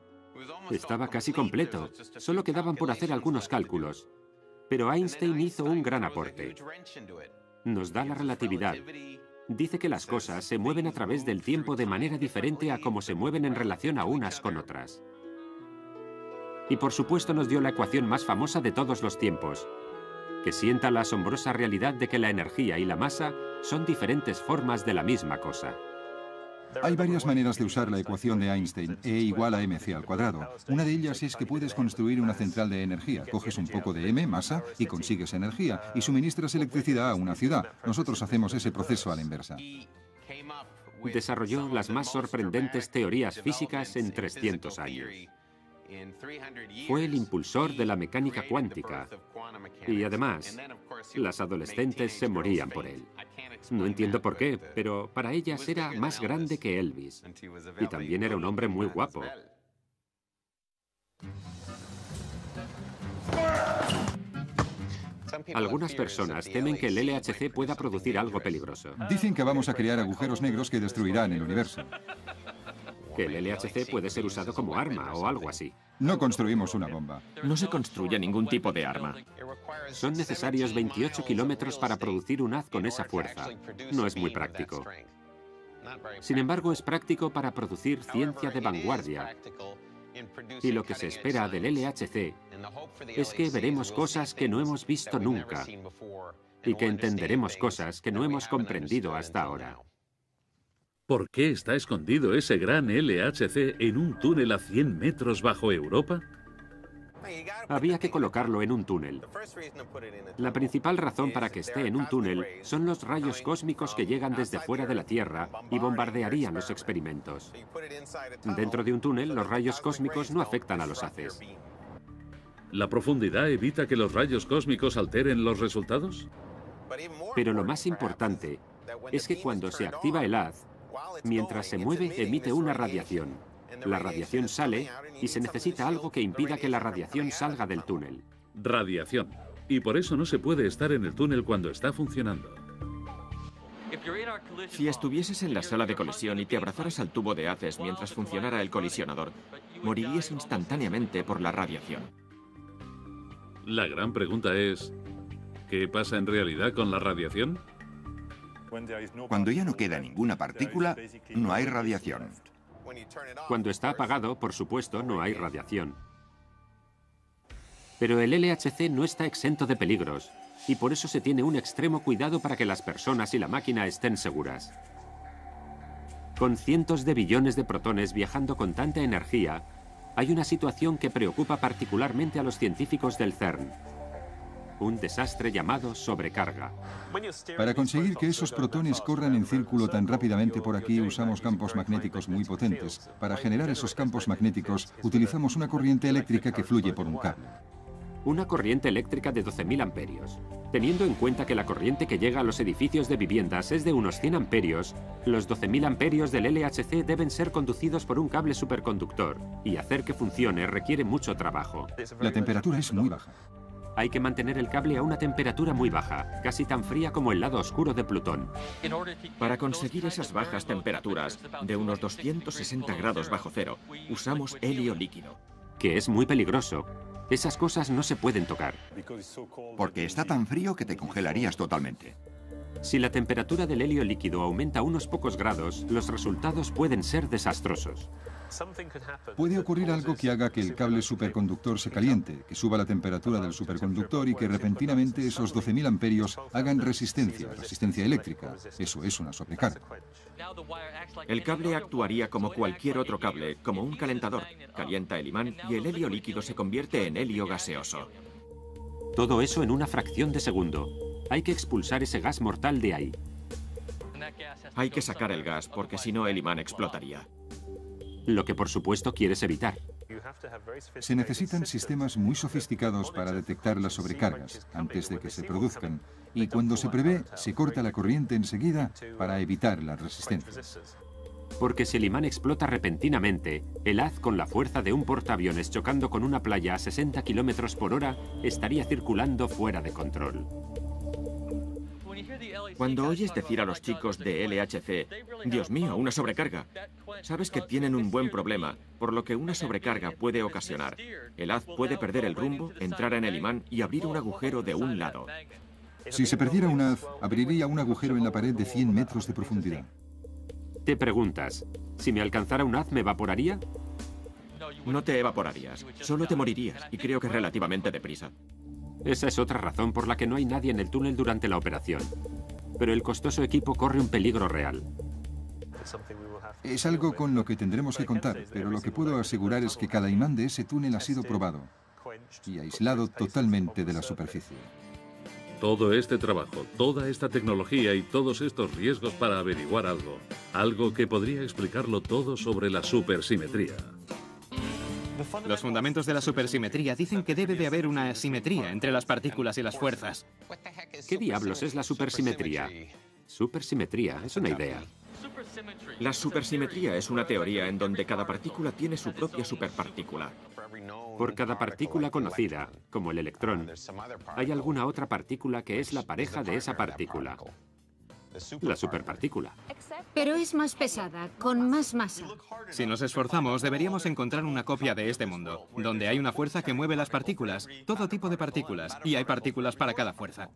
Estaba casi completo, solo quedaban por hacer algunos cálculos. Pero Einstein hizo un gran aporte. Nos da la relatividad. Dice que las cosas se mueven a través del tiempo de manera diferente a cómo se mueven en relación a unas con otras. Y por supuesto nos dio la ecuación más famosa de todos los tiempos, que sienta la asombrosa realidad de que la energía y la masa son diferentes formas de la misma cosa. Hay varias maneras de usar la ecuación de Einstein, E igual a mc al cuadrado. Una de ellas es que puedes construir una central de energía. Coges un poco de m, masa, y consigues energía, y suministras electricidad a una ciudad. Nosotros hacemos ese proceso a la inversa. Desarrolló las más sorprendentes teorías físicas en 300 años. Fue el impulsor de la mecánica cuántica y además las adolescentes se morían por él. No entiendo por qué, pero para ellas era más grande que Elvis y también era un hombre muy guapo. Algunas personas temen que el LHC pueda producir algo peligroso. Dicen que vamos a crear agujeros negros que destruirán el universo. Que el LHC puede ser usado como arma o algo así. No construimos una bomba. No se construye ningún tipo de arma. Son necesarios 28 kilómetros para producir un haz con esa fuerza. No es muy práctico. Sin embargo, es práctico para producir ciencia de vanguardia. Y lo que se espera del LHC es que veremos cosas que no hemos visto nunca y que entenderemos cosas que no hemos comprendido hasta ahora. ¿Por qué está escondido ese gran LHC en un túnel a 100 metros bajo Europa? Había que colocarlo en un túnel. La principal razón para que esté en un túnel son los rayos cósmicos que llegan desde fuera de la Tierra y bombardearían los experimentos. Dentro de un túnel, los rayos cósmicos no afectan a los haces. ¿La profundidad evita que los rayos cósmicos alteren los resultados? Pero lo más importante es que cuando se activa el haz, mientras se mueve, emite una radiación. La radiación sale y se necesita algo que impida que la radiación salga del túnel. Radiación. Y por eso no se puede estar en el túnel cuando está funcionando. Si estuvieses en la sala de colisión y te abrazaras al tubo de haces mientras funcionara el colisionador, morirías instantáneamente por la radiación. La gran pregunta es, ¿qué pasa en realidad con la radiación? Cuando ya no queda ninguna partícula, no hay radiación. Cuando está apagado, por supuesto, no hay radiación. Pero el LHC no está exento de peligros, y por eso se tiene un extremo cuidado para que las personas y la máquina estén seguras. Con cientos de billones de protones viajando con tanta energía, hay una situación que preocupa particularmente a los científicos del CERN. Un desastre llamado sobrecarga. Para conseguir que esos protones corran en círculo tan rápidamente por aquí, usamos campos magnéticos muy potentes. Para generar esos campos magnéticos, utilizamos una corriente eléctrica que fluye por un cable. Una corriente eléctrica de 12.000 amperios. Teniendo en cuenta que la corriente que llega a los edificios de viviendas es de unos 100 amperios, los 12.000 amperios del LHC deben ser conducidos por un cable superconductor, y hacer que funcione requiere mucho trabajo. La temperatura es muy baja. Hay que mantener el cable a una temperatura muy baja, casi tan fría como el lado oscuro de Plutón. Para conseguir esas bajas temperaturas, de unos 260 grados bajo cero, usamos helio líquido. Que es muy peligroso. Esas cosas no se pueden tocar. Porque está tan frío que te congelarías totalmente. Si la temperatura del helio líquido aumenta unos pocos grados, los resultados pueden ser desastrosos. Puede ocurrir algo que haga que el cable superconductor se caliente, que suba la temperatura del superconductor y que repentinamente esos 12.000 amperios hagan resistencia eléctrica. Eso es una sobrecarga. El cable actuaría como cualquier otro cable, como un calentador. Calienta el imán y el helio líquido se convierte en helio gaseoso. Todo eso en una fracción de segundo. Hay que expulsar ese gas mortal de ahí. Hay que sacar el gas, porque si no el imán explotaría. Lo que por supuesto quieres evitar. Se necesitan sistemas muy sofisticados para detectar las sobrecargas antes de que se produzcan, y cuando se prevé, se corta la corriente enseguida para evitar las resistencias. Porque si el imán explota repentinamente, el haz con la fuerza de un portaaviones chocando con una playa a 60 km por hora estaría circulando fuera de control. Cuando oyes decir a los chicos de LHC, Dios mío, una sobrecarga, sabes que tienen un buen problema, por lo que una sobrecarga puede ocasionar. El haz puede perder el rumbo, entrar en el imán y abrir un agujero de un lado. Si se perdiera un haz, abriría un agujero en la pared de 100 metros de profundidad. Te preguntas, ¿si me alcanzara un haz me evaporaría? No te evaporarías, solo te morirías, y creo que relativamente deprisa. Esa es otra razón por la que no hay nadie en el túnel durante la operación. Pero el costoso equipo corre un peligro real. Es algo con lo que tendremos que contar, pero lo que puedo asegurar es que cada imán de ese túnel ha sido probado y aislado totalmente de la superficie. Todo este trabajo, toda esta tecnología y todos estos riesgos para averiguar algo que podría explicarlo todo sobre la supersimetría. Los fundamentos de la supersimetría dicen que debe de haber una simetría entre las partículas y las fuerzas. ¿Qué diablos es la supersimetría? Supersimetría es una idea. La supersimetría es una teoría en donde cada partícula tiene su propia superpartícula. Por cada partícula conocida, como el electrón, hay alguna otra partícula que es la pareja de esa partícula. La superpartícula. Pero es más pesada, con más masa. Si nos esforzamos, deberíamos encontrar una copia de este mundo, donde hay una fuerza que mueve las partículas, todo tipo de partículas, y hay partículas para cada fuerza.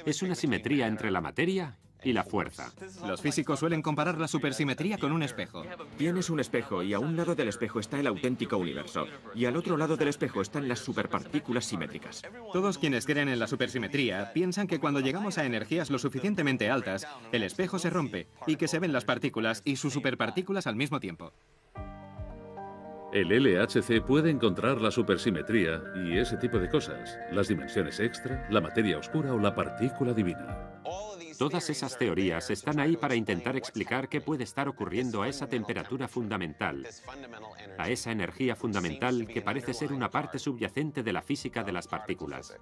Es una simetría entre la materia y la fuerza. Los físicos suelen comparar la supersimetría con un espejo. Tienes un espejo y a un lado del espejo está el auténtico universo, y al otro lado del espejo están las superpartículas simétricas. Todos quienes creen en la supersimetría piensan que cuando llegamos a energías lo suficientemente altas, el espejo se rompe y que se ven las partículas y sus superpartículas al mismo tiempo. El LHC puede encontrar la supersimetría y ese tipo de cosas, las dimensiones extra, la materia oscura o la partícula divina. Todas esas teorías están ahí para intentar explicar qué puede estar ocurriendo a esa temperatura fundamental, a esa energía fundamental que parece ser una parte subyacente de la física de las partículas.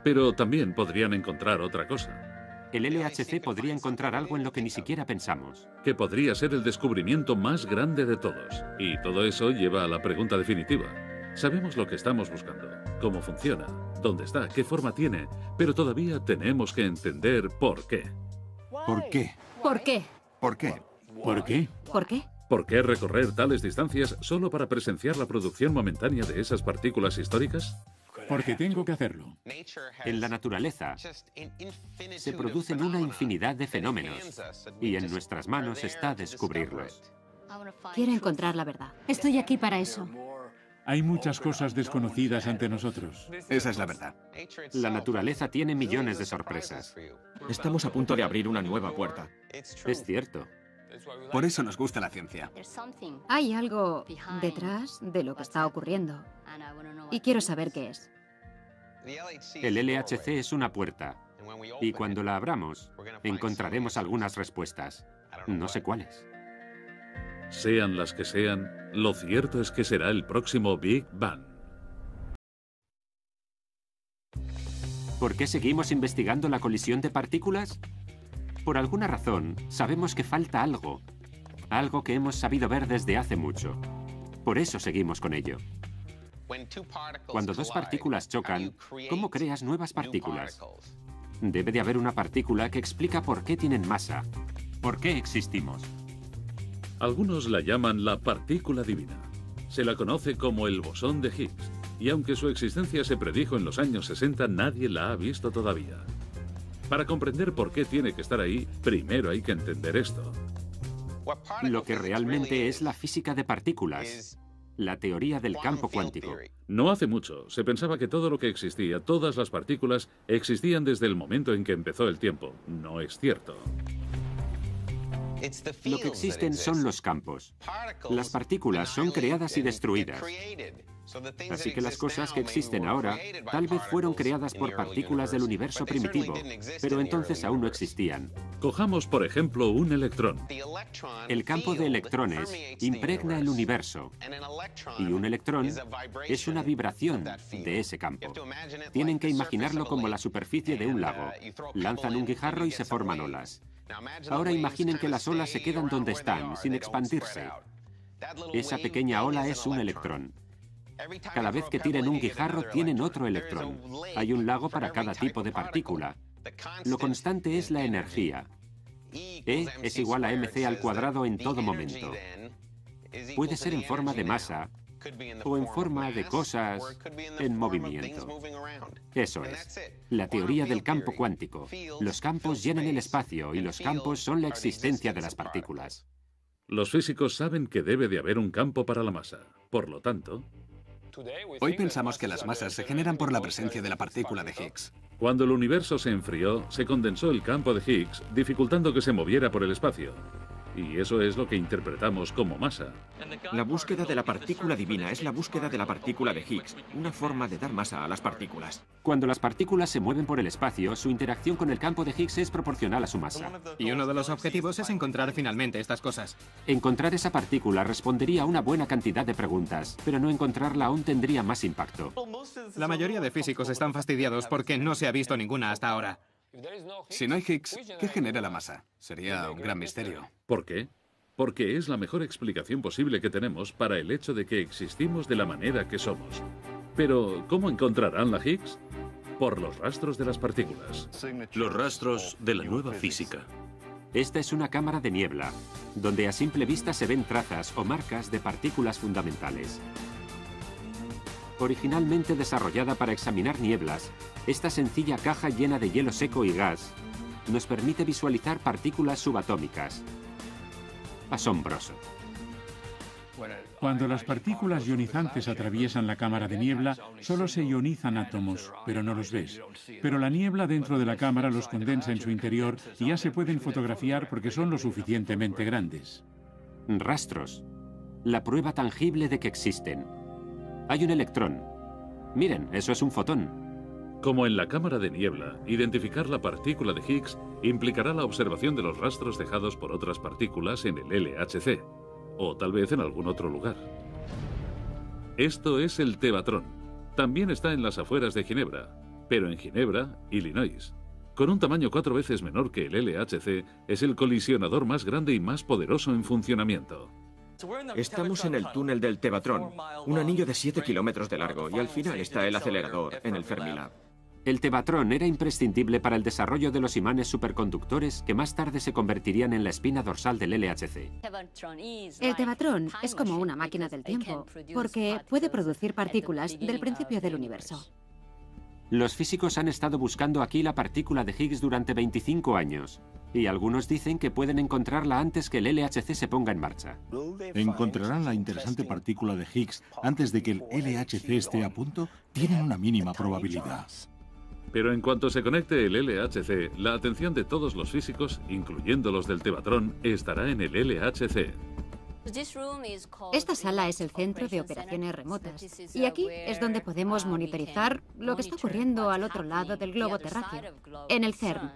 Pero también podrían encontrar otra cosa. El LHC podría encontrar algo en lo que ni siquiera pensamos. Que podría ser el descubrimiento más grande de todos. Y todo eso lleva a la pregunta definitiva. Sabemos lo que estamos buscando, cómo funciona, dónde está, qué forma tiene, pero todavía tenemos que entender por qué. ¿Por qué? ¿Por qué? ¿Por qué? ¿Por qué? ¿Por qué? ¿Por qué recorrer tales distancias solo para presenciar la producción momentánea de esas partículas históricas? Porque tengo que hacerlo. En la naturaleza se producen una infinidad de fenómenos y en nuestras manos está descubrirlos. Quiero encontrar la verdad. Estoy aquí para eso. Hay muchas cosas desconocidas ante nosotros. Esa es la verdad. La naturaleza tiene millones de sorpresas. Estamos a punto de abrir una nueva puerta. Es cierto. Por eso nos gusta la ciencia. Hay algo detrás de lo que está ocurriendo. Y quiero saber qué es. El LHC es una puerta. Y cuando la abramos, encontraremos algunas respuestas. No sé cuáles. Sean las que sean, lo cierto es que será el próximo Big Bang. ¿Por qué seguimos investigando la colisión de partículas? Por alguna razón, sabemos que falta algo. Algo que hemos sabido ver desde hace mucho. Por eso seguimos con ello. Cuando dos partículas chocan, ¿cómo creas nuevas partículas? Debe de haber una partícula que explica por qué tienen masa. ¿Por qué existimos? Algunos la llaman la partícula divina. Se la conoce como el bosón de Higgs, y aunque su existencia se predijo en los años 60, nadie la ha visto todavía. Para comprender por qué tiene que estar ahí, primero hay que entender esto. Lo que realmente es la física de partículas, la teoría del campo cuántico. No hace mucho, se pensaba que todo lo que existía, todas las partículas, existían desde el momento en que empezó el tiempo. No es cierto. Lo que existen son los campos. Las partículas son creadas y destruidas. Así que las cosas que existen ahora tal vez fueron creadas por partículas del universo primitivo, pero entonces aún no existían. Cojamos, por ejemplo, un electrón. El campo de electrones impregna el universo, y un electrón es una vibración de ese campo. Tienen que imaginarlo como la superficie de un lago. Lanzan un guijarro y se forman olas. Ahora imaginen que las olas se quedan donde están, sin expandirse. Esa pequeña ola es un electrón. Cada vez que tiren un guijarro tienen otro electrón. Hay un lago para cada tipo de partícula. Lo constante es la energía. E es igual a mc al cuadrado en todo momento. Puede ser en forma de masa o en forma de cosas en movimiento. Eso es. La teoría del campo cuántico. Los campos llenan el espacio y los campos son la existencia de las partículas. Los físicos saben que debe de haber un campo para la masa. Por lo tanto, hoy pensamos que las masas se generan por la presencia de la partícula de Higgs. Cuando el universo se enfrió, se condensó el campo de Higgs, dificultando que se moviera por el espacio. Y eso es lo que interpretamos como masa. La búsqueda de la partícula divina es la búsqueda de la partícula de Higgs, una forma de dar masa a las partículas. Cuando las partículas se mueven por el espacio, su interacción con el campo de Higgs es proporcional a su masa. Y uno de los objetivos es encontrar finalmente estas cosas. Encontrar esa partícula respondería a una buena cantidad de preguntas, pero no encontrarla aún tendría más impacto. La mayoría de físicos están fastidiados porque no se ha visto ninguna hasta ahora. Si no hay Higgs, ¿qué genera la masa? Sería un gran misterio. ¿Por qué? Porque es la mejor explicación posible que tenemos para el hecho de que existimos de la manera que somos. Pero, ¿cómo encontrarán la Higgs? Por los rastros de las partículas. Los rastros de la nueva física. Esta es una cámara de niebla, donde a simple vista se ven trazas o marcas de partículas fundamentales. Originalmente desarrollada para examinar nieblas, esta sencilla caja llena de hielo seco y gas nos permite visualizar partículas subatómicas. Asombroso. Cuando las partículas ionizantes atraviesan la cámara de niebla, solo se ionizan átomos, pero no los ves. Pero la niebla dentro de la cámara los condensa en su interior y ya se pueden fotografiar porque son lo suficientemente grandes. Rastros. La prueba tangible de que existen. Hay un electrón. Miren, eso es un fotón. Como en la cámara de niebla, identificar la partícula de Higgs implicará la observación de los rastros dejados por otras partículas en el LHC, o tal vez en algún otro lugar. Esto es el Tevatron. También está en las afueras de Ginebra, pero en Ginebra, Illinois. Con un tamaño 4 veces menor que el LHC, es el colisionador más grande y más poderoso en funcionamiento. Estamos en el túnel del Tevatron, un anillo de 7 kilómetros de largo, y al final está el acelerador en el Fermilab. El tevatrón era imprescindible para el desarrollo de los imanes superconductores que más tarde se convertirían en la espina dorsal del LHC. El tevatrón es como una máquina del tiempo, porque puede producir partículas del principio del universo. Los físicos han estado buscando aquí la partícula de Higgs durante 25 años, y algunos dicen que pueden encontrarla antes que el LHC se ponga en marcha. ¿Encontrarán la interesante partícula de Higgs antes de que el LHC esté a punto? Tienen una mínima probabilidad. Pero en cuanto se conecte el LHC, la atención de todos los físicos, incluyendo los del tevatrón, estará en el LHC. Esta sala es el centro de operaciones remotas, y aquí es donde podemos monitorizar lo que está ocurriendo al otro lado del globo terráqueo, en el CERN.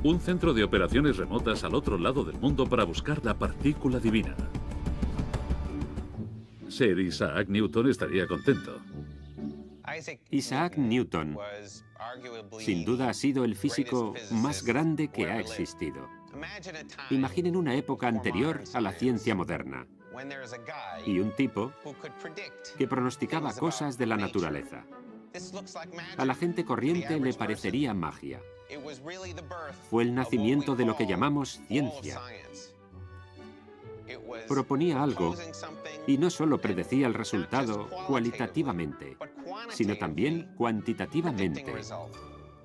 Un centro de operaciones remotas al otro lado del mundo para buscar la partícula divina. Sir Isaac Newton estaría contento. Isaac Newton, sin duda, ha sido el físico más grande que ha existido. Imaginen una época anterior a la ciencia moderna y un tipo que pronosticaba cosas de la naturaleza. A la gente corriente le parecería magia. Fue el nacimiento de lo que llamamos ciencia. Proponía algo y no solo predecía el resultado cualitativamente, sino también cuantitativamente.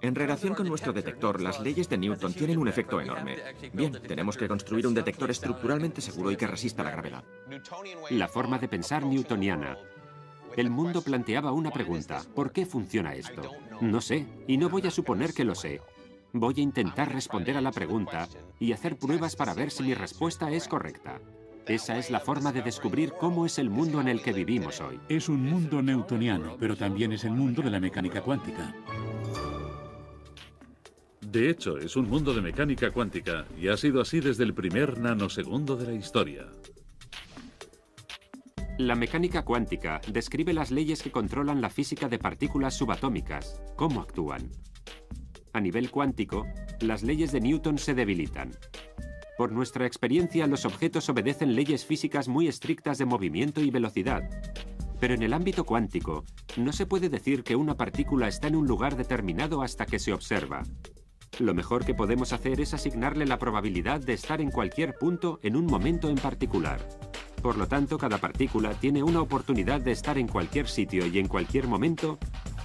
En relación con nuestro detector, las leyes de Newton tienen un efecto enorme. Bien, tenemos que construir un detector estructuralmente seguro y que resista la gravedad. La forma de pensar newtoniana. El mundo planteaba una pregunta: ¿por qué funciona esto? No sé, y no voy a suponer que lo sé. Voy a intentar responder a la pregunta y hacer pruebas para ver si mi respuesta es correcta. Esa es la forma de descubrir cómo es el mundo en el que vivimos hoy. Es un mundo newtoniano, pero también es el mundo de la mecánica cuántica. De hecho, es un mundo de mecánica cuántica y ha sido así desde el primer nanosegundo de la historia. La mecánica cuántica describe las leyes que controlan la física de partículas subatómicas, cómo actúan. A nivel cuántico, las leyes de Newton se debilitan. Por nuestra experiencia, los objetos obedecen leyes físicas muy estrictas de movimiento y velocidad. Pero en el ámbito cuántico, no se puede decir que una partícula está en un lugar determinado hasta que se observa. Lo mejor que podemos hacer es asignarle la probabilidad de estar en cualquier punto en un momento en particular. Por lo tanto, cada partícula tiene una oportunidad de estar en cualquier sitio y en cualquier momento,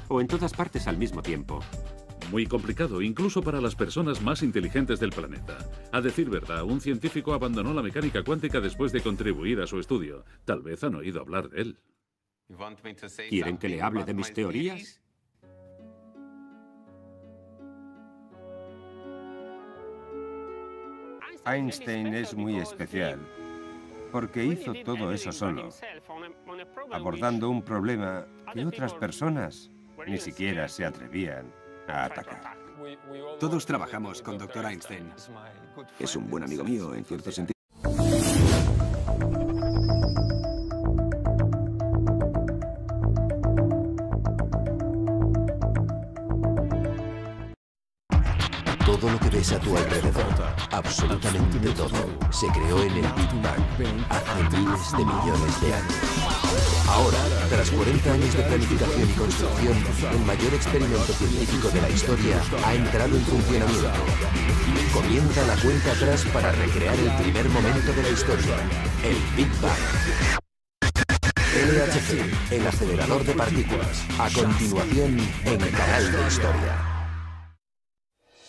o en todas partes al mismo tiempo. Muy complicado, incluso para las personas más inteligentes del planeta. A decir verdad, un científico abandonó la mecánica cuántica después de contribuir a su estudio. Tal vez han oído hablar de él. ¿Quieren que le hable de mis teorías? Einstein es muy especial porque hizo todo eso solo, abordando un problema que otras personas ni siquiera se atrevían a atacar. Todos trabajamos con Dr. Einstein. Es un buen amigo mío, en cierto sentido. Todo lo que ves a tu alrededor, absolutamente todo, se creó en el Big Bang hace miles de millones de años. Ahora, tras 40 años de planificación y construcción, el mayor experimento científico de la historia ha entrado en funcionamiento. Comienza la cuenta atrás para recrear el primer momento de la historia, el Big Bang. LHC, el acelerador de partículas. A continuación, en Canal de Historia.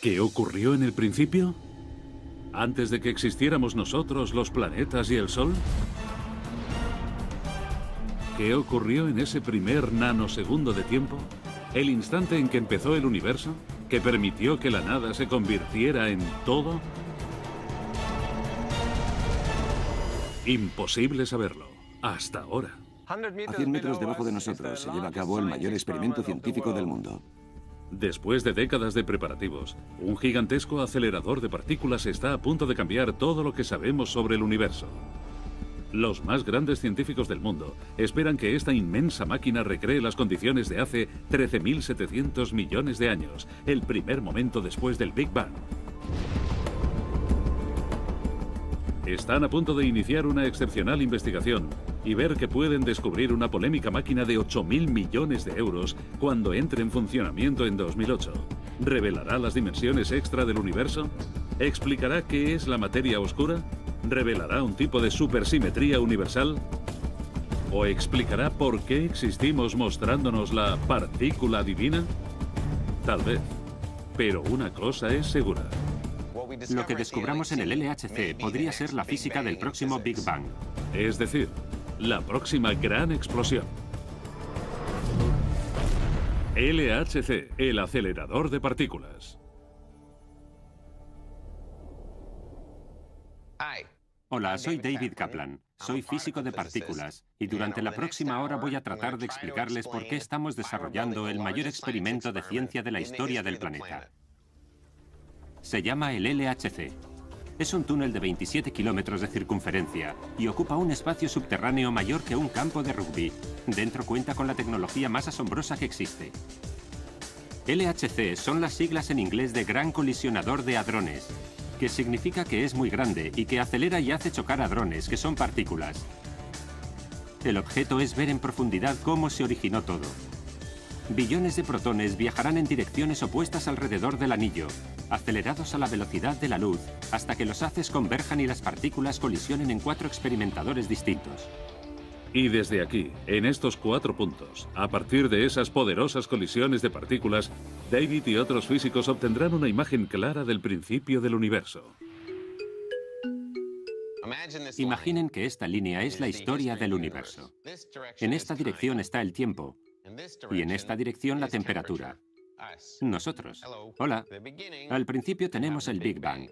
¿Qué ocurrió en el principio? ¿Antes de que existiéramos nosotros, los planetas y el Sol? ¿Qué ocurrió en ese primer nanosegundo de tiempo? ¿El instante en que empezó el universo? ¿Que permitió que la nada se convirtiera en todo? Imposible saberlo, hasta ahora. A 100 metros debajo de nosotros se lleva a cabo el mayor experimento científico del mundo. Después de décadas de preparativos, un gigantesco acelerador de partículas está a punto de cambiar todo lo que sabemos sobre el universo. Los más grandes científicos del mundo esperan que esta inmensa máquina recree las condiciones de hace 13.700 millones de años, el primer momento después del Big Bang. Están a punto de iniciar una excepcional investigación y ver que pueden descubrir una polémica máquina de 8.000 millones de euros cuando entre en funcionamiento en 2008. ¿Revelará las dimensiones extra del universo? ¿Explicará qué es la materia oscura? ¿Revelará un tipo de supersimetría universal? ¿O explicará por qué existimos mostrándonos la partícula divina? Tal vez. Pero una cosa es segura. Lo que descubramos en el LHC podría ser la física del próximo Big Bang. Es decir, la próxima gran explosión. LHC, el acelerador de partículas. Hola, soy David Kaplan. Soy físico de partículas y durante la próxima hora voy a tratar de explicarles por qué estamos desarrollando el mayor experimento de ciencia de la historia del planeta. Se llama el LHC. Es un túnel de 27 kilómetros de circunferencia y ocupa un espacio subterráneo mayor que un campo de rugby. Dentro cuenta con la tecnología más asombrosa que existe. LHC son las siglas en inglés de Gran Colisionador de Hadrones, que significa que es muy grande y que acelera y hace chocar hadrones, que son partículas. El objeto es ver en profundidad cómo se originó todo. Billones de protones viajarán en direcciones opuestas alrededor del anillo, acelerados a la velocidad de la luz, hasta que los haces converjan y las partículas colisionen en 4 experimentadores distintos. Y desde aquí, en estos 4 puntos, a partir de esas poderosas colisiones de partículas, David y otros físicos obtendrán una imagen clara del principio del universo. Imaginen que esta línea es la historia del universo. En esta dirección está el tiempo y en esta dirección la temperatura. Nosotros. Hola. Al principio tenemos el Big Bang.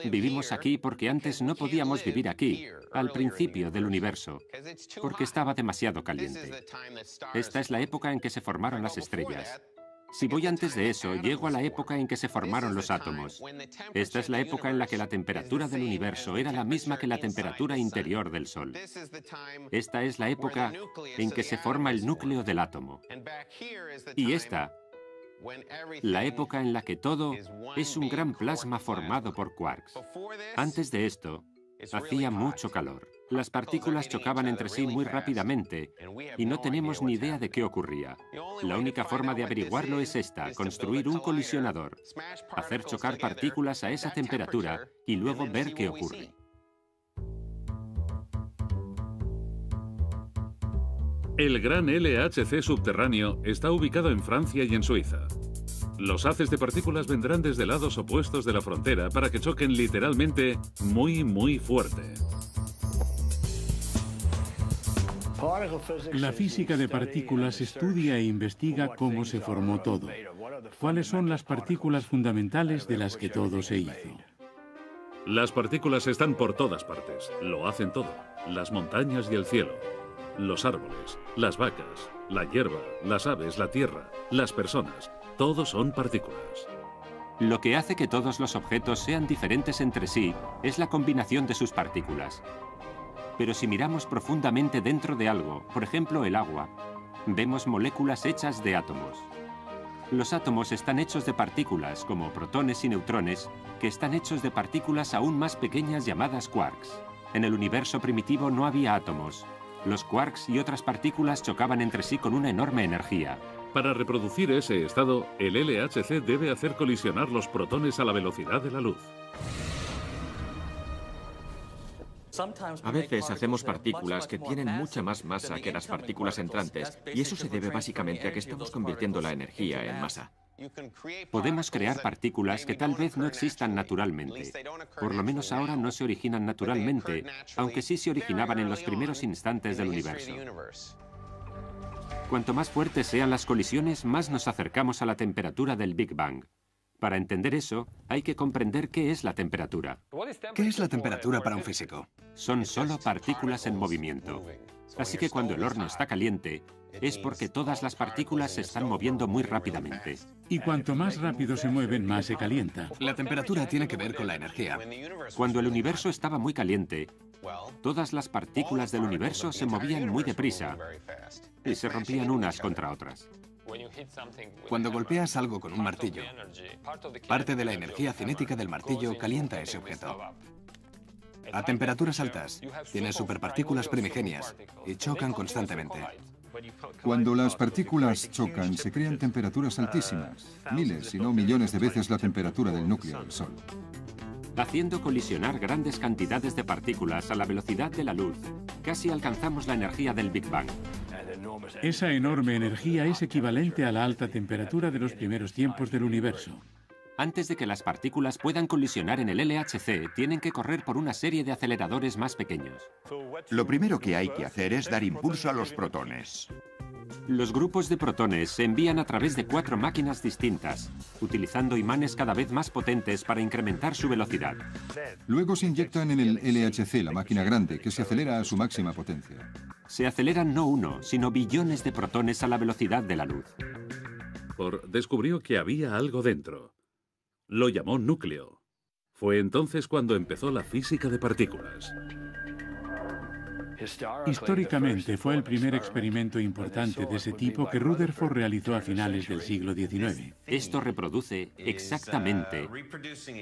Vivimos aquí porque antes no podíamos vivir aquí, al principio del universo, porque estaba demasiado caliente. Esta es la época en que se formaron las estrellas. Si voy antes de eso, llego a la época en que se formaron los átomos. Esta es la época en la que la temperatura del universo era la misma que la temperatura interior del Sol. Esta es la época en que se forma el núcleo del átomo. Y esta, la época en la que todo es un gran plasma formado por quarks. Antes de esto, hacía mucho calor. Las partículas chocaban entre sí muy rápidamente y no tenemos ni idea de qué ocurría. La única forma de averiguarlo es esta: construir un colisionador, hacer chocar partículas a esa temperatura y luego ver qué ocurre. El gran LHC subterráneo está ubicado en Francia y en Suiza. Los haces de partículas vendrán desde lados opuestos de la frontera para que choquen literalmente muy fuerte. La física de partículas estudia e investiga cómo se formó todo. ¿Cuáles son las partículas fundamentales de las que todo se hizo? Las partículas están por todas partes. Lo hacen todo. Las montañas y el cielo. Los árboles, las vacas, la hierba, las aves, la tierra, las personas. Todos son partículas. Lo que hace que todos los objetos sean diferentes entre sí es la combinación de sus partículas. Pero si miramos profundamente dentro de algo, por ejemplo el agua, vemos moléculas hechas de átomos. Los átomos están hechos de partículas, como protones y neutrones, que están hechos de partículas aún más pequeñas llamadas quarks. En el universo primitivo no había átomos. Los quarks y otras partículas chocaban entre sí con una enorme energía. Para reproducir ese estado, el LHC debe hacer colisionar los protones a la velocidad de la luz. A veces hacemos partículas que tienen mucha más masa que las partículas entrantes, y eso se debe básicamente a que estamos convirtiendo la energía en masa. Podemos crear partículas que tal vez no existan naturalmente. Por lo menos ahora no se originan naturalmente, aunque sí se originaban en los primeros instantes del universo. Cuanto más fuertes sean las colisiones, más nos acercamos a la temperatura del Big Bang. Para entender eso, hay que comprender qué es la temperatura. ¿Qué es la temperatura para un físico? Son solo partículas en movimiento. Así que cuando el horno está caliente, es porque todas las partículas se están moviendo muy rápidamente. Y cuanto más rápido se mueven, más se calienta. La temperatura tiene que ver con la energía. Cuando el universo estaba muy caliente, todas las partículas del universo se movían muy deprisa y se rompían unas contra otras. Cuando golpeas algo con un martillo, parte de la energía cinética del martillo calienta ese objeto. A temperaturas altas, tienen superpartículas primigenias y chocan constantemente. Cuando las partículas chocan, se crean temperaturas altísimas, miles, si no millones de veces la temperatura del núcleo del Sol. Haciendo colisionar grandes cantidades de partículas a la velocidad de la luz, casi alcanzamos la energía del Big Bang. Esa enorme energía es equivalente a la alta temperatura de los primeros tiempos del universo. Antes de que las partículas puedan colisionar en el LHC, tienen que correr por una serie de aceleradores más pequeños. Lo primero que hay que hacer es dar impulso a los protones. Los grupos de protones se envían a través de 4 máquinas distintas, utilizando imanes cada vez más potentes para incrementar su velocidad. Luego se inyectan en el LHC, la máquina grande, que se acelera a su máxima potencia. Se aceleran no 1, sino billones de protones a la velocidad de la luz. Bohr descubrió que había algo dentro. Lo llamó núcleo. Fue entonces cuando empezó la física de partículas. Históricamente fue el primer experimento importante de ese tipo que Rutherford realizó a finales del siglo XIX. Esto reproduce exactamente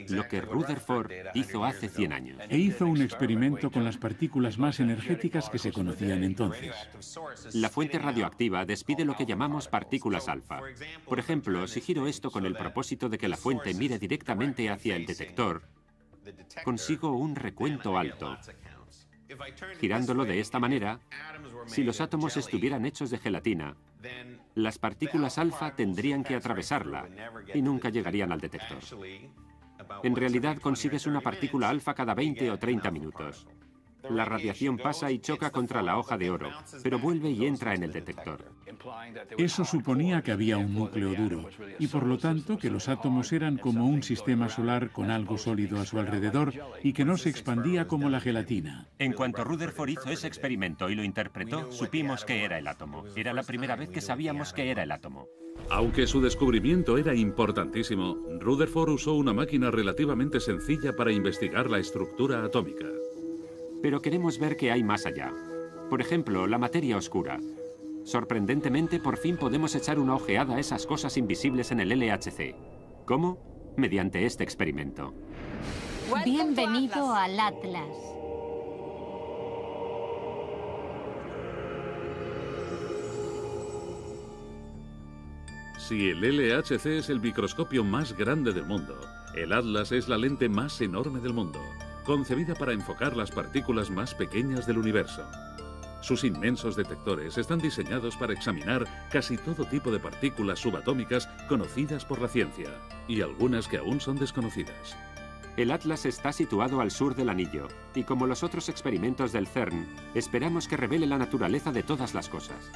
lo que Rutherford hizo hace 100 años. E hizo un experimento con las partículas más energéticas que se conocían entonces. La fuente radioactiva despide lo que llamamos partículas alfa. Por ejemplo, si giro esto con el propósito de que la fuente mire directamente hacia el detector, consigo un recuento alto. Girándolo de esta manera, si los átomos estuvieran hechos de gelatina, las partículas alfa tendrían que atravesarla y nunca llegarían al detector. En realidad consigues una partícula alfa cada 20 o 30 minutos. La radiación pasa y choca contra la hoja de oro, pero vuelve y entra en el detector. Eso suponía que había un núcleo duro, y por lo tanto que los átomos eran como un sistema solar con algo sólido a su alrededor y que no se expandía como la gelatina. En cuanto Rutherford hizo ese experimento y lo interpretó, supimos que era el átomo. Era la primera vez que sabíamos que era el átomo. Aunque su descubrimiento era importantísimo, Rutherford usó una máquina relativamente sencilla para investigar la estructura atómica. Pero queremos ver qué hay más allá. Por ejemplo, la materia oscura. Sorprendentemente, por fin podemos echar una ojeada a esas cosas invisibles en el LHC. ¿Cómo? Mediante este experimento. Bienvenido al Atlas. Si el LHC es el microscopio más grande del mundo, el Atlas es la lente más enorme del mundo, concebida para enfocar las partículas más pequeñas del universo. Sus inmensos detectores están diseñados para examinar casi todo tipo de partículas subatómicas conocidas por la ciencia, y algunas que aún son desconocidas. El Atlas está situado al sur del anillo, y como los otros experimentos del CERN, esperamos que revele la naturaleza de todas las cosas.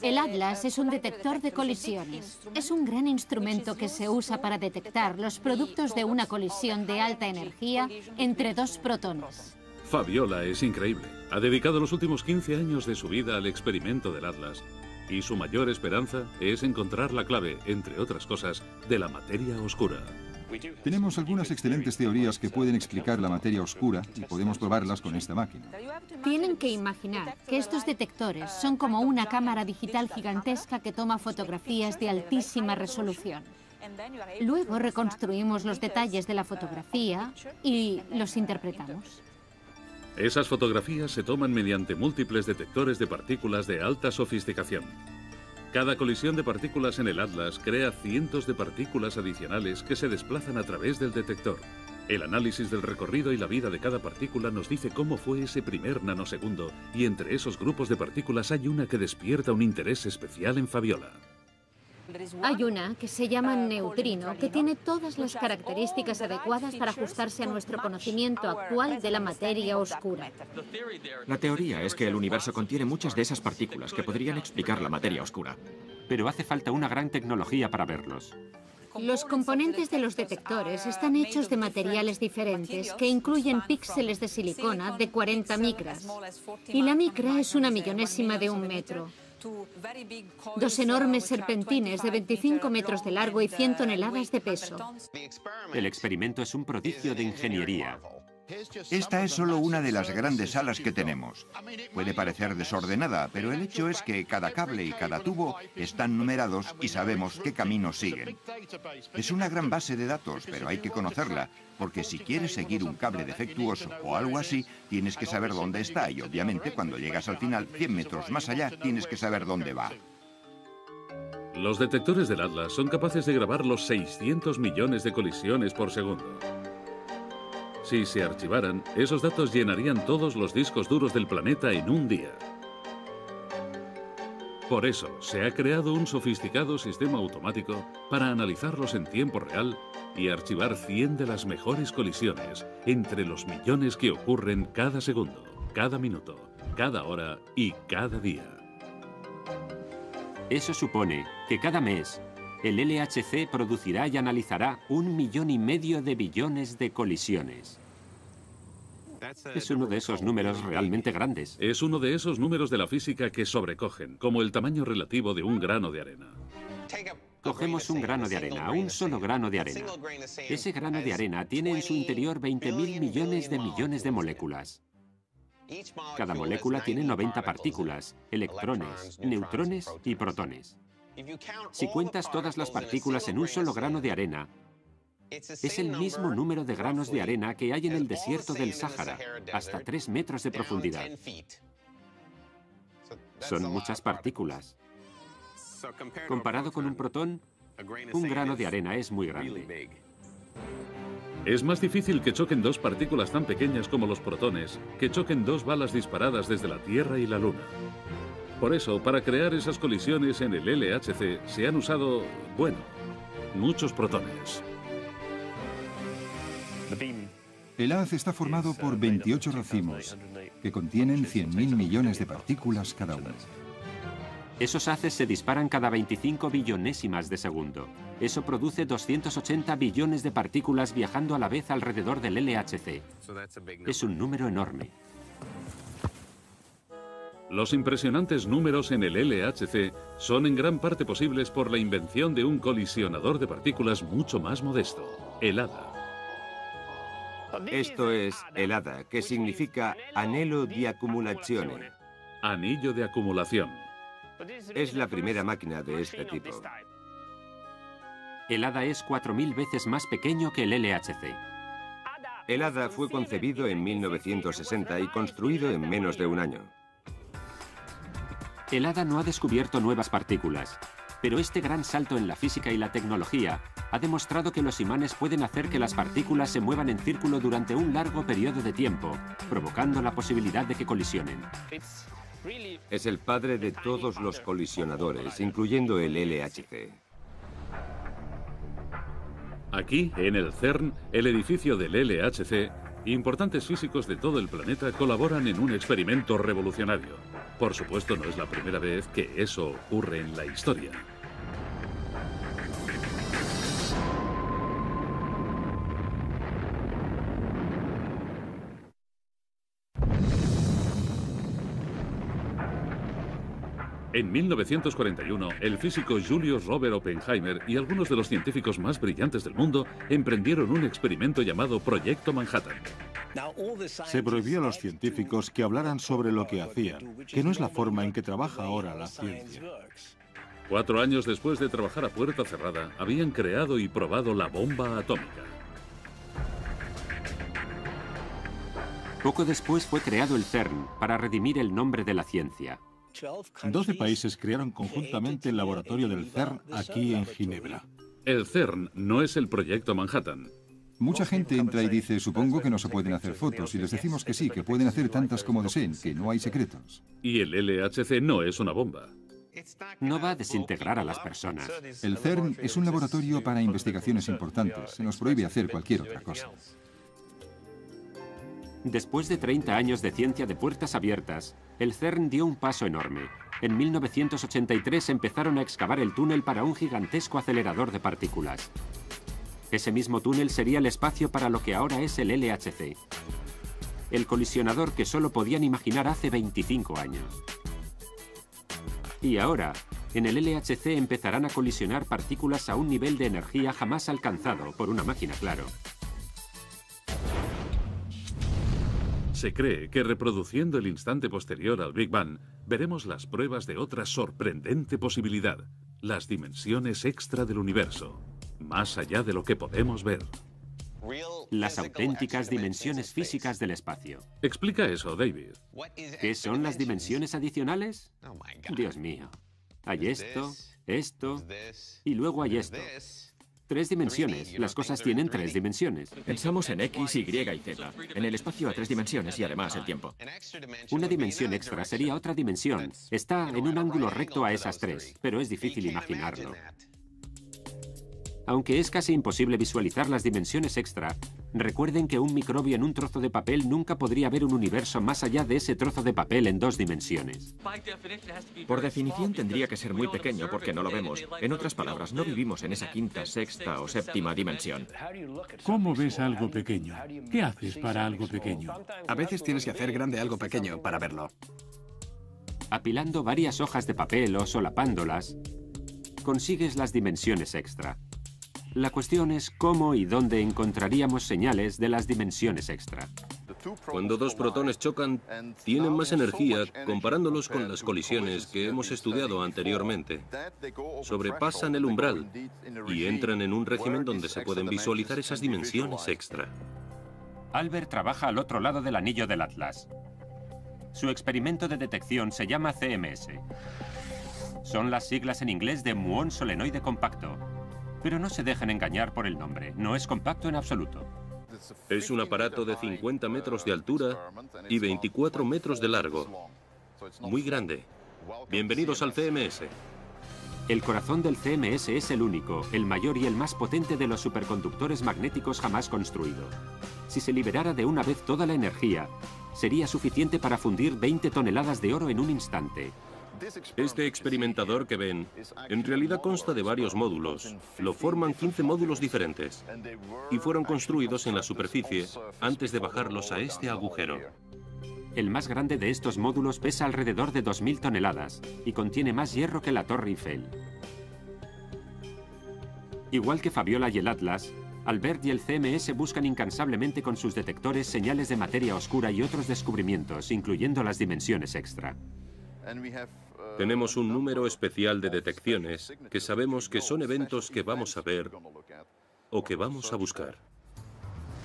El Atlas es un detector de colisiones. Es un gran instrumento que se usa para detectar los productos de una colisión de alta energía entre dos protones. Fabiola es increíble. Ha dedicado los últimos 15 años de su vida al experimento del Atlas. Y su mayor esperanza es encontrar la clave, entre otras cosas, de la materia oscura. Tenemos algunas excelentes teorías que pueden explicar la materia oscura y podemos probarlas con esta máquina. Tienen que imaginar que estos detectores son como una cámara digital gigantesca que toma fotografías de altísima resolución. Luego reconstruimos los detalles de la fotografía y los interpretamos. Esas fotografías se toman mediante múltiples detectores de partículas de alta sofisticación. Cada colisión de partículas en el Atlas crea cientos de partículas adicionales que se desplazan a través del detector. El análisis del recorrido y la vida de cada partícula nos dice cómo fue ese primer nanosegundo, y entre esos grupos de partículas hay una que despierta un interés especial en Fabiola. Hay una que se llama neutrino, que tiene todas las características adecuadas para ajustarse a nuestro conocimiento actual de la materia oscura. La teoría es que el universo contiene muchas de esas partículas que podrían explicar la materia oscura. Pero hace falta una gran tecnología para verlos. Los componentes de los detectores están hechos de materiales diferentes que incluyen píxeles de silicona de 40 micras. Y la micra es una millonésima de un metro. Dos enormes serpentines de 25 metros de largo y 100 toneladas de peso. El experimento es un prodigio de ingeniería. Esta es solo una de las grandes salas que tenemos. Puede parecer desordenada, pero el hecho es que cada cable y cada tubo están numerados y sabemos qué caminos siguen. Es una gran base de datos, pero hay que conocerla, porque si quieres seguir un cable defectuoso o algo así, tienes que saber dónde está y obviamente cuando llegas al final, 100 metros más allá, tienes que saber dónde va. Los detectores del Atlas son capaces de grabar los 600 millones de colisiones por segundo. Si se archivaran, esos datos llenarían todos los discos duros del planeta en un día. Por eso, se ha creado un sofisticado sistema automático para analizarlos en tiempo real y archivar 100 de las mejores colisiones entre los millones que ocurren cada segundo, cada minuto, cada hora y cada día. Eso supone que cada mes el LHC producirá y analizará 1,5 millones de billones de colisiones. Es uno de esos números realmente grandes. Es uno de esos números de la física que sobrecogen, como el tamaño relativo de un grano de arena. Cogemos un grano de arena, un solo grano de arena. Ese grano de arena tiene en su interior 20.000 millones de moléculas. Cada molécula tiene 90 partículas, electrones, neutrones y protones. Si cuentas todas las partículas en un solo grano de arena, es el mismo número de granos de arena que hay en el desierto del Sáhara, hasta 3 metros de profundidad. Son muchas partículas. Comparado con un protón, un grano de arena es muy grande. Es más difícil que choquen dos partículas tan pequeñas como los protones que choquen dos balas disparadas desde la Tierra y la Luna. Por eso, para crear esas colisiones en el LHC se han usado, bueno, muchos protones. El haz está formado por 28 racimos, que contienen 100.000 millones de partículas cada uno. Esos haces se disparan cada 25 billonésimas de segundo. Eso produce 280 billones de partículas viajando a la vez alrededor del LHC. Es un número enorme. Los impresionantes números en el LHC son en gran parte posibles por la invención de un colisionador de partículas mucho más modesto, el ADA. Esto es el ADA, que significa Anello di Accumulazione. Anillo de acumulación. Es la primera máquina de este tipo. El ADA es 4.000 veces más pequeño que el LHC. El ADA fue concebido en 1960 y construido en menos de un año. El ADA no ha descubierto nuevas partículas, pero este gran salto en la física y la tecnología ha demostrado que los imanes pueden hacer que las partículas se muevan en círculo durante un largo periodo de tiempo, provocando la posibilidad de que colisionen. Es el padre de todos los colisionadores, incluyendo el LHC. Aquí, en el CERN, el edificio del LHC, importantes físicos de todo el planeta colaboran en un experimento revolucionario. Por supuesto, no es la primera vez que eso ocurre en la historia. En 1941, el físico Julius Robert Oppenheimer y algunos de los científicos más brillantes del mundo emprendieron un experimento llamado Proyecto Manhattan. Se prohibió a los científicos que hablaran sobre lo que hacían, que no es la forma en que trabaja ahora la ciencia. 4 años después de trabajar a puerta cerrada, habían creado y probado la bomba atómica. Poco después fue creado el CERN para redimir el nombre de la ciencia. 12 países crearon conjuntamente el laboratorio del CERN aquí en Ginebra. El CERN no es el Proyecto Manhattan. Mucha gente entra y dice, supongo que no se pueden hacer fotos, y les decimos que sí, que pueden hacer tantas como deseen, que no hay secretos. Y el LHC no es una bomba. No va a desintegrar a las personas. El CERN es un laboratorio para investigaciones importantes. Se nos prohíbe hacer cualquier otra cosa. Después de 30 años de ciencia de puertas abiertas, el CERN dio un paso enorme. En 1983 empezaron a excavar el túnel para un gigantesco acelerador de partículas. Ese mismo túnel sería el espacio para lo que ahora es el LHC. El colisionador que solo podían imaginar hace 25 años. Y ahora, en el LHC empezarán a colisionar partículas a un nivel de energía jamás alcanzado por una máquina, claro. Se cree que reproduciendo el instante posterior al Big Bang, veremos las pruebas de otra sorprendente posibilidad, las dimensiones extra del universo, más allá de lo que podemos ver. Las auténticas dimensiones físicas del espacio. Explica eso, David. ¿Qué son las dimensiones adicionales? Dios mío. Hay esto, y luego hay esto. 3 dimensiones. Las cosas tienen 3 dimensiones. Pensamos en X, Y y Z. En el espacio a 3 dimensiones y además el tiempo. Una dimensión extra sería otra dimensión. Está en un ángulo recto a esas 3, pero es difícil imaginarlo. Aunque es casi imposible visualizar las dimensiones extra, recuerden que un microbio en un trozo de papel nunca podría ver un universo más allá de ese trozo de papel en 2 dimensiones. Por definición tendría que ser muy pequeño porque no lo vemos. En otras palabras, no vivimos en esa quinta, sexta o séptima dimensión. ¿Cómo ves algo pequeño? ¿Qué haces para algo pequeño? A veces tienes que hacer grande algo pequeño para verlo. Apilando varias hojas de papel o solapándolas, consigues las dimensiones extra. La cuestión es cómo y dónde encontraríamos señales de las dimensiones extra. Cuando 2 protones chocan, tienen más energía comparándolos con las colisiones que hemos estudiado anteriormente. Sobrepasan el umbral y entran en un régimen donde se pueden visualizar esas dimensiones extra. Albert trabaja al otro lado del anillo del Atlas. Su experimento de detección se llama CMS. Son las siglas en inglés de muón solenoide compacto. Pero no se dejen engañar por el nombre, no es compacto en absoluto. Es un aparato de 50 metros de altura y 24 metros de largo. Muy grande. Bienvenidos al CMS. El corazón del CMS es el único, el mayor y el más potente de los superconductores magnéticos jamás construido. Si se liberara de una vez toda la energía, sería suficiente para fundir 20 toneladas de oro en un instante. Este experimentador que ven, en realidad consta de varios módulos. Lo forman 15 módulos diferentes y fueron construidos en la superficie antes de bajarlos a este agujero. El más grande de estos módulos pesa alrededor de 2000 toneladas y contiene más hierro que la Torre Eiffel. Igual que Fabiola y el Atlas, Albert y el CMS buscan incansablemente con sus detectores señales de materia oscura y otros descubrimientos, incluyendo las dimensiones extra. Tenemos un número especial de detecciones que sabemos que son eventos que vamos a ver o que vamos a buscar.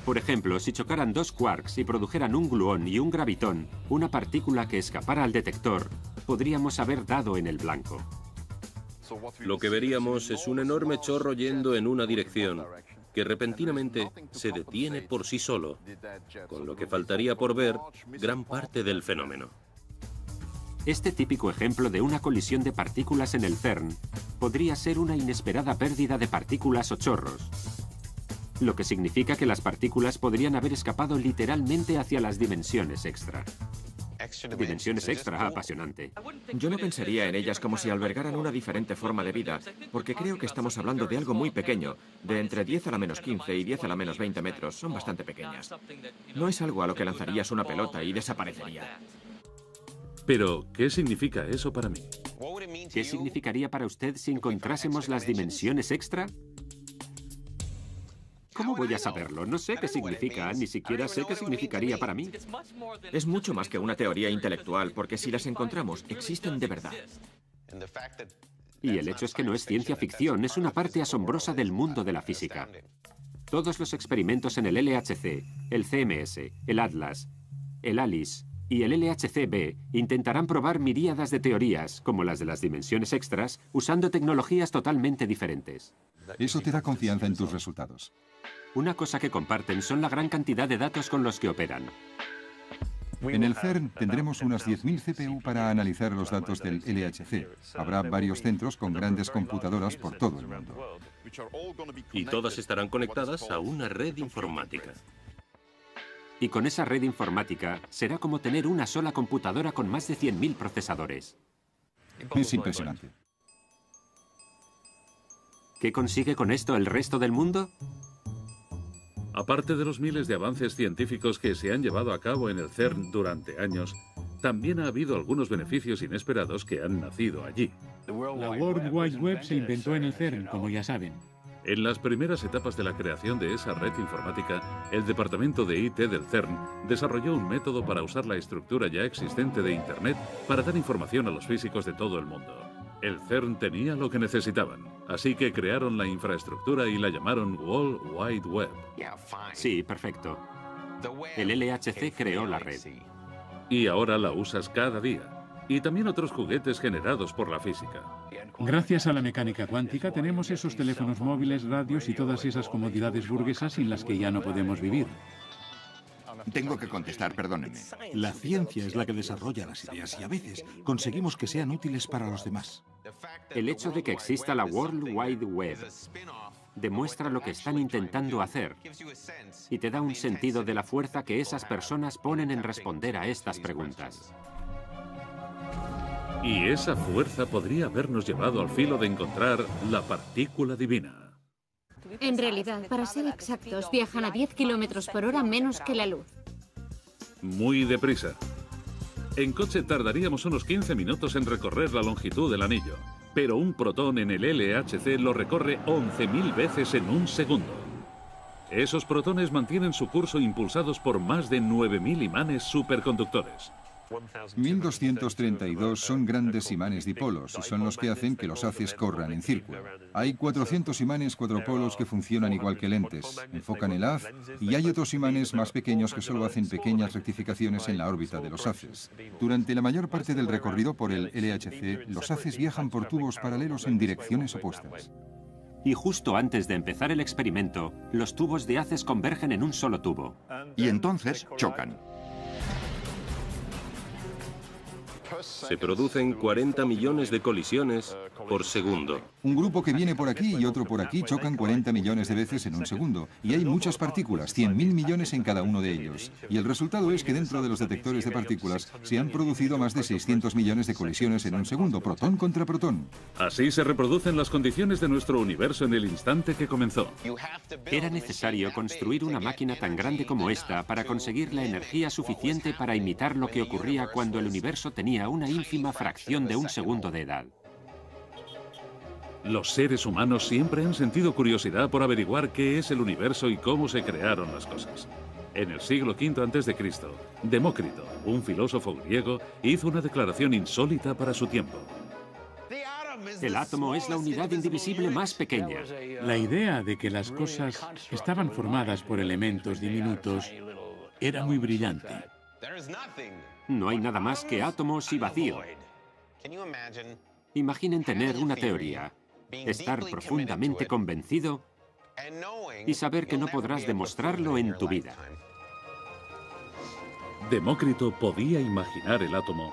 Por ejemplo, si chocaran 2 quarks y produjeran un gluón y un gravitón, una partícula que escapara al detector, podríamos haber dado en el blanco. Lo que veríamos es un enorme chorro yendo en una dirección, que repentinamente se detiene por sí solo, con lo que faltaría por ver gran parte del fenómeno. Este típico ejemplo de una colisión de partículas en el CERN podría ser una inesperada pérdida de partículas o chorros, lo que significa que las partículas podrían haber escapado literalmente hacia las dimensiones extra. Dimensiones extra, apasionante. Yo no pensaría en ellas como si albergaran una diferente forma de vida, porque creo que estamos hablando de algo muy pequeño, de entre 10 a la menos 15 y 10 a la menos 20 metros. Son bastante pequeñas. No es algo a lo que lanzarías una pelota y desaparecería. Pero, ¿qué significa eso para mí? ¿Qué significaría para usted si encontrásemos las dimensiones extra? ¿Cómo voy a saberlo? No sé qué significa, ni siquiera sé qué significaría para mí. Es mucho más que una teoría intelectual, porque si las encontramos, existen de verdad. Y el hecho es que no es ciencia ficción, es una parte asombrosa del mundo de la física. Todos los experimentos en el LHC, el CMS, el Atlas, el ALICE y el LHC-B intentarán probar miríadas de teorías, como las de las dimensiones extras, usando tecnologías totalmente diferentes. Eso te da confianza en tus resultados. Una cosa que comparten son la gran cantidad de datos con los que operan. En el CERN tendremos unas 10.000 CPU para analizar los datos del LHC. Habrá varios centros con grandes computadoras por todo el mundo. Y todas estarán conectadas a una red informática. Y con esa red informática será como tener una sola computadora con más de 100.000 procesadores. Es impresionante. ¿Qué consigue con esto el resto del mundo? Aparte de los miles de avances científicos que se han llevado a cabo en el CERN durante años, también ha habido algunos beneficios inesperados que han nacido allí. La World Wide Web se inventó en el CERN, como ya saben. En las primeras etapas de la creación de esa red informática, el departamento de IT del CERN desarrolló un método para usar la estructura ya existente de Internet para dar información a los físicos de todo el mundo. El CERN tenía lo que necesitaban, así que crearon la infraestructura y la llamaron World Wide Web. Sí, perfecto. El LHC creó la red. Y ahora la usas cada día. Y también otros juguetes generados por la física. Gracias a la mecánica cuántica tenemos esos teléfonos móviles, radios y todas esas comodidades burguesas sin las que ya no podemos vivir. Tengo que contestar, perdónenme. La ciencia es la que desarrolla las ideas y a veces conseguimos que sean útiles para los demás. El hecho de que exista la World Wide Web demuestra lo que están intentando hacer y te da un sentido de la fuerza que esas personas ponen en responder a estas preguntas. Y esa fuerza podría habernos llevado al filo de encontrar la partícula divina. En realidad, para ser exactos, viajan a 10 kilómetros por hora menos que la luz. Muy deprisa. En coche tardaríamos unos 15 minutos en recorrer la longitud del anillo, pero un protón en el LHC lo recorre 11.000 veces en un segundo. Esos protones mantienen su curso impulsados por más de 9.000 imanes superconductores. 1232 son grandes imanes dipolos y son los que hacen que los haces corran en círculo. Hay 400 imanes cuadropolos que funcionan igual que lentes, enfocan el haz, y hay otros imanes más pequeños que solo hacen pequeñas rectificaciones en la órbita de los haces. Durante la mayor parte del recorrido por el LHC, los haces viajan por tubos paralelos en direcciones opuestas. Y justo antes de empezar el experimento, los tubos de haces convergen en un solo tubo. Y entonces chocan. Se producen 40 millones de colisiones por segundo. Un grupo que viene por aquí y otro por aquí chocan 40 millones de veces en un segundo. Y hay muchas partículas, 100.000 millones en cada uno de ellos. Y el resultado es que dentro de los detectores de partículas se han producido más de 600 millones de colisiones en un segundo, protón contra protón. Así se reproducen las condiciones de nuestro universo en el instante que comenzó. Era necesario construir una máquina tan grande como esta para conseguir la energía suficiente para imitar lo que ocurría cuando el universo tenía una ínfima fracción de un segundo de edad. Los seres humanos siempre han sentido curiosidad por averiguar qué es el universo y cómo se crearon las cosas. En el siglo V a.C., Demócrito, un filósofo griego, hizo una declaración insólita para su tiempo. El átomo es la unidad indivisible más pequeña. La idea de que las cosas estaban formadas por elementos diminutos era muy brillante. No hay nada más que átomos y vacío. Imaginen tener una teoría, estar profundamente convencido y saber que no podrás demostrarlo en tu vida. Demócrito podía imaginar el átomo,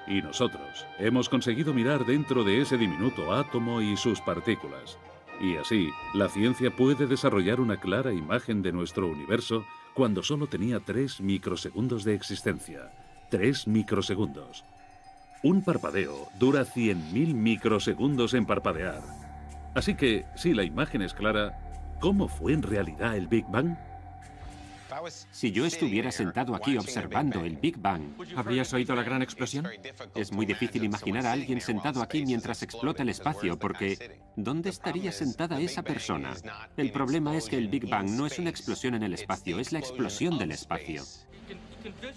y nosotros hemos conseguido mirar dentro de ese diminuto átomo y sus partículas. Y así, la ciencia puede desarrollar una clara imagen de nuestro universo cuando solo tenía 3 microsegundos de existencia. 3 microsegundos. Un parpadeo dura 100.000 microsegundos en parpadear. Así que, si la imagen es clara, ¿cómo fue en realidad el Big Bang? Si yo estuviera sentado aquí observando el Big Bang, ¿habrías oído la gran explosión? Es muy difícil imaginar a alguien sentado aquí mientras explota el espacio, porque ¿dónde estaría sentada esa persona? El problema es que el Big Bang no es una explosión en el espacio, es la explosión del espacio.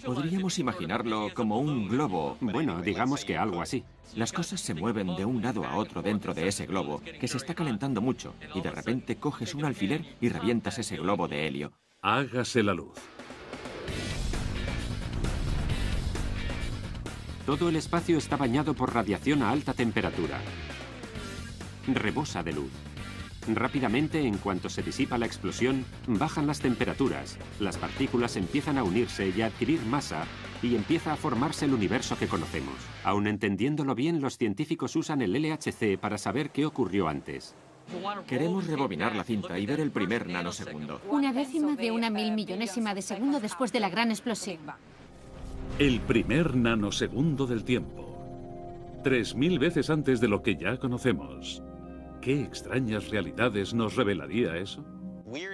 Podríamos imaginarlo como un globo. Bueno, digamos que algo así. Las cosas se mueven de un lado a otro dentro de ese globo, que se está calentando mucho, y de repente coges un alfiler y revientas ese globo de helio. Hágase la luz. Todo el espacio está bañado por radiación a alta temperatura. Rebosa de luz. Rápidamente, en cuanto se disipa la explosión, bajan las temperaturas, las partículas empiezan a unirse y a adquirir masa, y empieza a formarse el universo que conocemos. Aun entendiéndolo bien, los científicos usan el LHC para saber qué ocurrió antes. Queremos rebobinar la cinta y ver el primer nanosegundo. 1/10 de una 1000.000.000ª de segundo después de la gran explosión. El primer nanosegundo del tiempo. 3000 veces antes de lo que ya conocemos. ¿Qué extrañas realidades nos revelaría eso?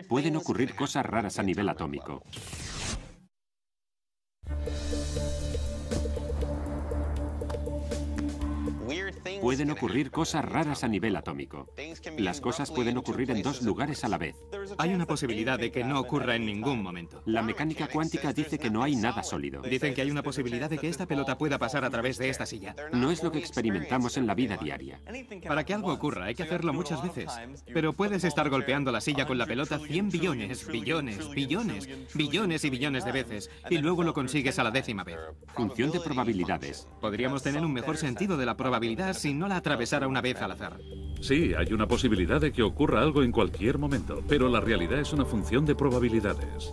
Pueden ocurrir cosas raras a nivel atómico. Pueden ocurrir cosas raras a nivel atómico. Las cosas pueden ocurrir en dos lugares a la vez. Hay una posibilidad de que no ocurra en ningún momento. La mecánica cuántica dice que no hay nada sólido. Dicen que hay una posibilidad de que esta pelota pueda pasar a través de esta silla. No es lo que experimentamos en la vida diaria. Para que algo ocurra hay que hacerlo muchas veces. Pero puedes estar golpeando la silla con la pelota 100 billones, billones, billones, billones y billones de veces y luego lo consigues a la 10ª vez. Función de probabilidades. Podríamos tener un mejor sentido de la probabilidad si no la atravesara una vez al azar. Sí, hay una posibilidad de que ocurra algo en cualquier momento, pero la realidad es una función de probabilidades.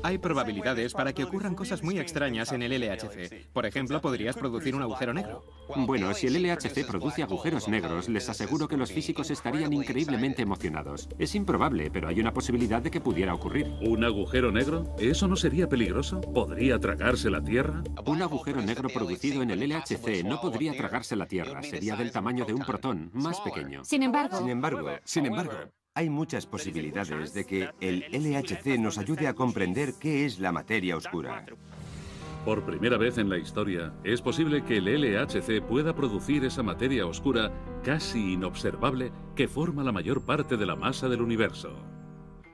Hay probabilidades para que ocurran cosas muy extrañas en el LHC. Por ejemplo, podrías producir un agujero negro. Bueno, si el LHC produce agujeros negros, les aseguro que los físicos estarían increíblemente emocionados. Es improbable, pero hay una posibilidad de que pudiera ocurrir. ¿Un agujero negro? ¿Eso no sería peligroso? ¿Podría tragarse la Tierra? Un agujero negro producido en el LHC no podría tragarse la Tierra. Sería del tamaño de un protón, más pequeño. Sin embargo, hay muchas posibilidades de que el LHC nos ayude a comprender qué es la materia oscura. Por primera vez en la historia, es posible que el LHC pueda producir esa materia oscura casi inobservable que forma la mayor parte de la masa del universo.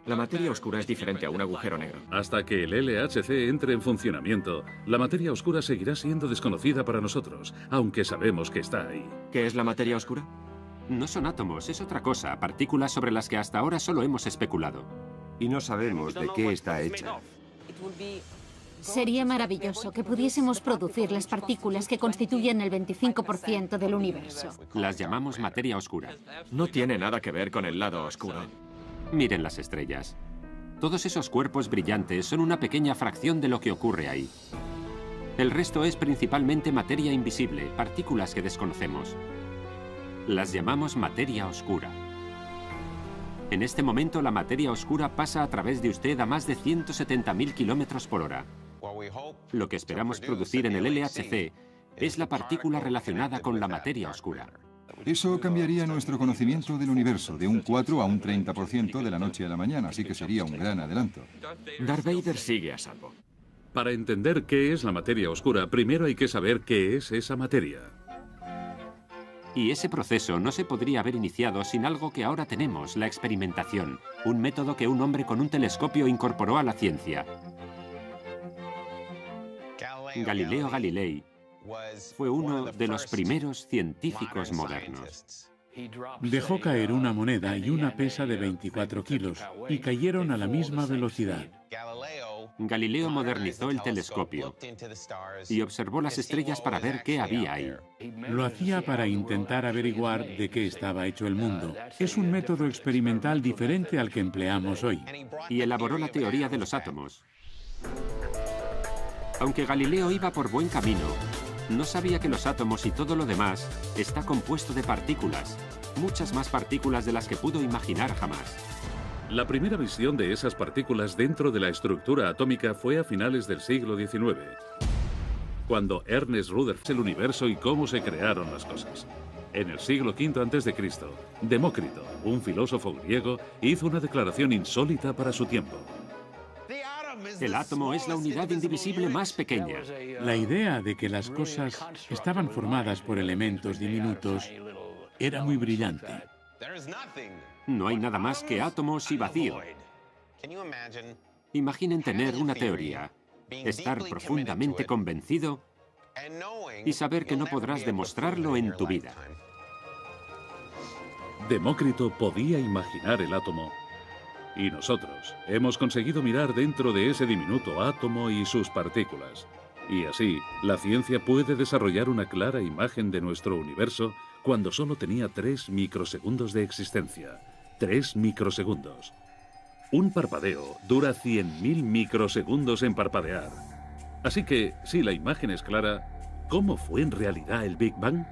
La materia oscura es diferente a un agujero negro. Hasta que el LHC entre en funcionamiento, la materia oscura seguirá siendo desconocida para nosotros, aunque sabemos que está ahí. ¿Qué es la materia oscura? No son átomos, es otra cosa, partículas sobre las que hasta ahora solo hemos especulado. Y no sabemos de qué está hecha. sería maravilloso que pudiésemos producir las partículas que constituyen el 25% del universo. Las llamamos materia oscura. No tiene nada que ver con el lado oscuro. Miren las estrellas. Todos esos cuerpos brillantes son una pequeña fracción de lo que ocurre ahí. El resto es principalmente materia invisible, partículas que desconocemos. Las llamamos materia oscura. En este momento, la materia oscura pasa a través de usted a más de 170.000 kilómetros por hora. Lo que esperamos producir en el LHC es la partícula relacionada con la materia oscura. Eso cambiaría nuestro conocimiento del universo de un 4 a un 30% de la noche a la mañana, así que sería un gran adelanto. Darth Vader sigue a salvo. Para entender qué es la materia oscura, primero hay que saber qué es esa materia. Y ese proceso no se podría haber iniciado sin algo que ahora tenemos, la experimentación, un método que un hombre con un telescopio incorporó a la ciencia. Galileo Galilei fue uno de los primeros científicos modernos. Dejó caer una moneda y una pesa de 24 kilos y cayeron a la misma velocidad. Galileo modernizó el telescopio y observó las estrellas para ver qué había ahí. Lo hacía para intentar averiguar de qué estaba hecho el mundo. Es un método experimental diferente al que empleamos hoy. Y elaboró la teoría de los átomos. Aunque Galileo iba por buen camino, no sabía que los átomos y todo lo demás está compuesto de partículas, muchas más partículas de las que pudo imaginar jamás. La primera visión de esas partículas dentro de la estructura atómica fue a finales del siglo XIX, cuando Ernest Rutherford el universo y cómo se crearon las cosas. En el siglo V a.C., Demócrito, un filósofo griego, hizo una declaración insólita para su tiempo. El átomo es la unidad indivisible más pequeña. La idea de que las cosas estaban formadas por elementos diminutos era muy brillante. No hay nada más que átomos y vacío. Imaginen tener una teoría, estar profundamente convencido y saber que no podrás demostrarlo en tu vida. Demócrito podía imaginar el átomo. Y nosotros hemos conseguido mirar dentro de ese diminuto átomo y sus partículas. Y así, la ciencia puede desarrollar una clara imagen de nuestro universo cuando solo tenía 3 microsegundos de existencia. 3 microsegundos. Un parpadeo dura 100.000 microsegundos en parpadear. Así que, si la imagen es clara, ¿cómo fue en realidad el Big Bang?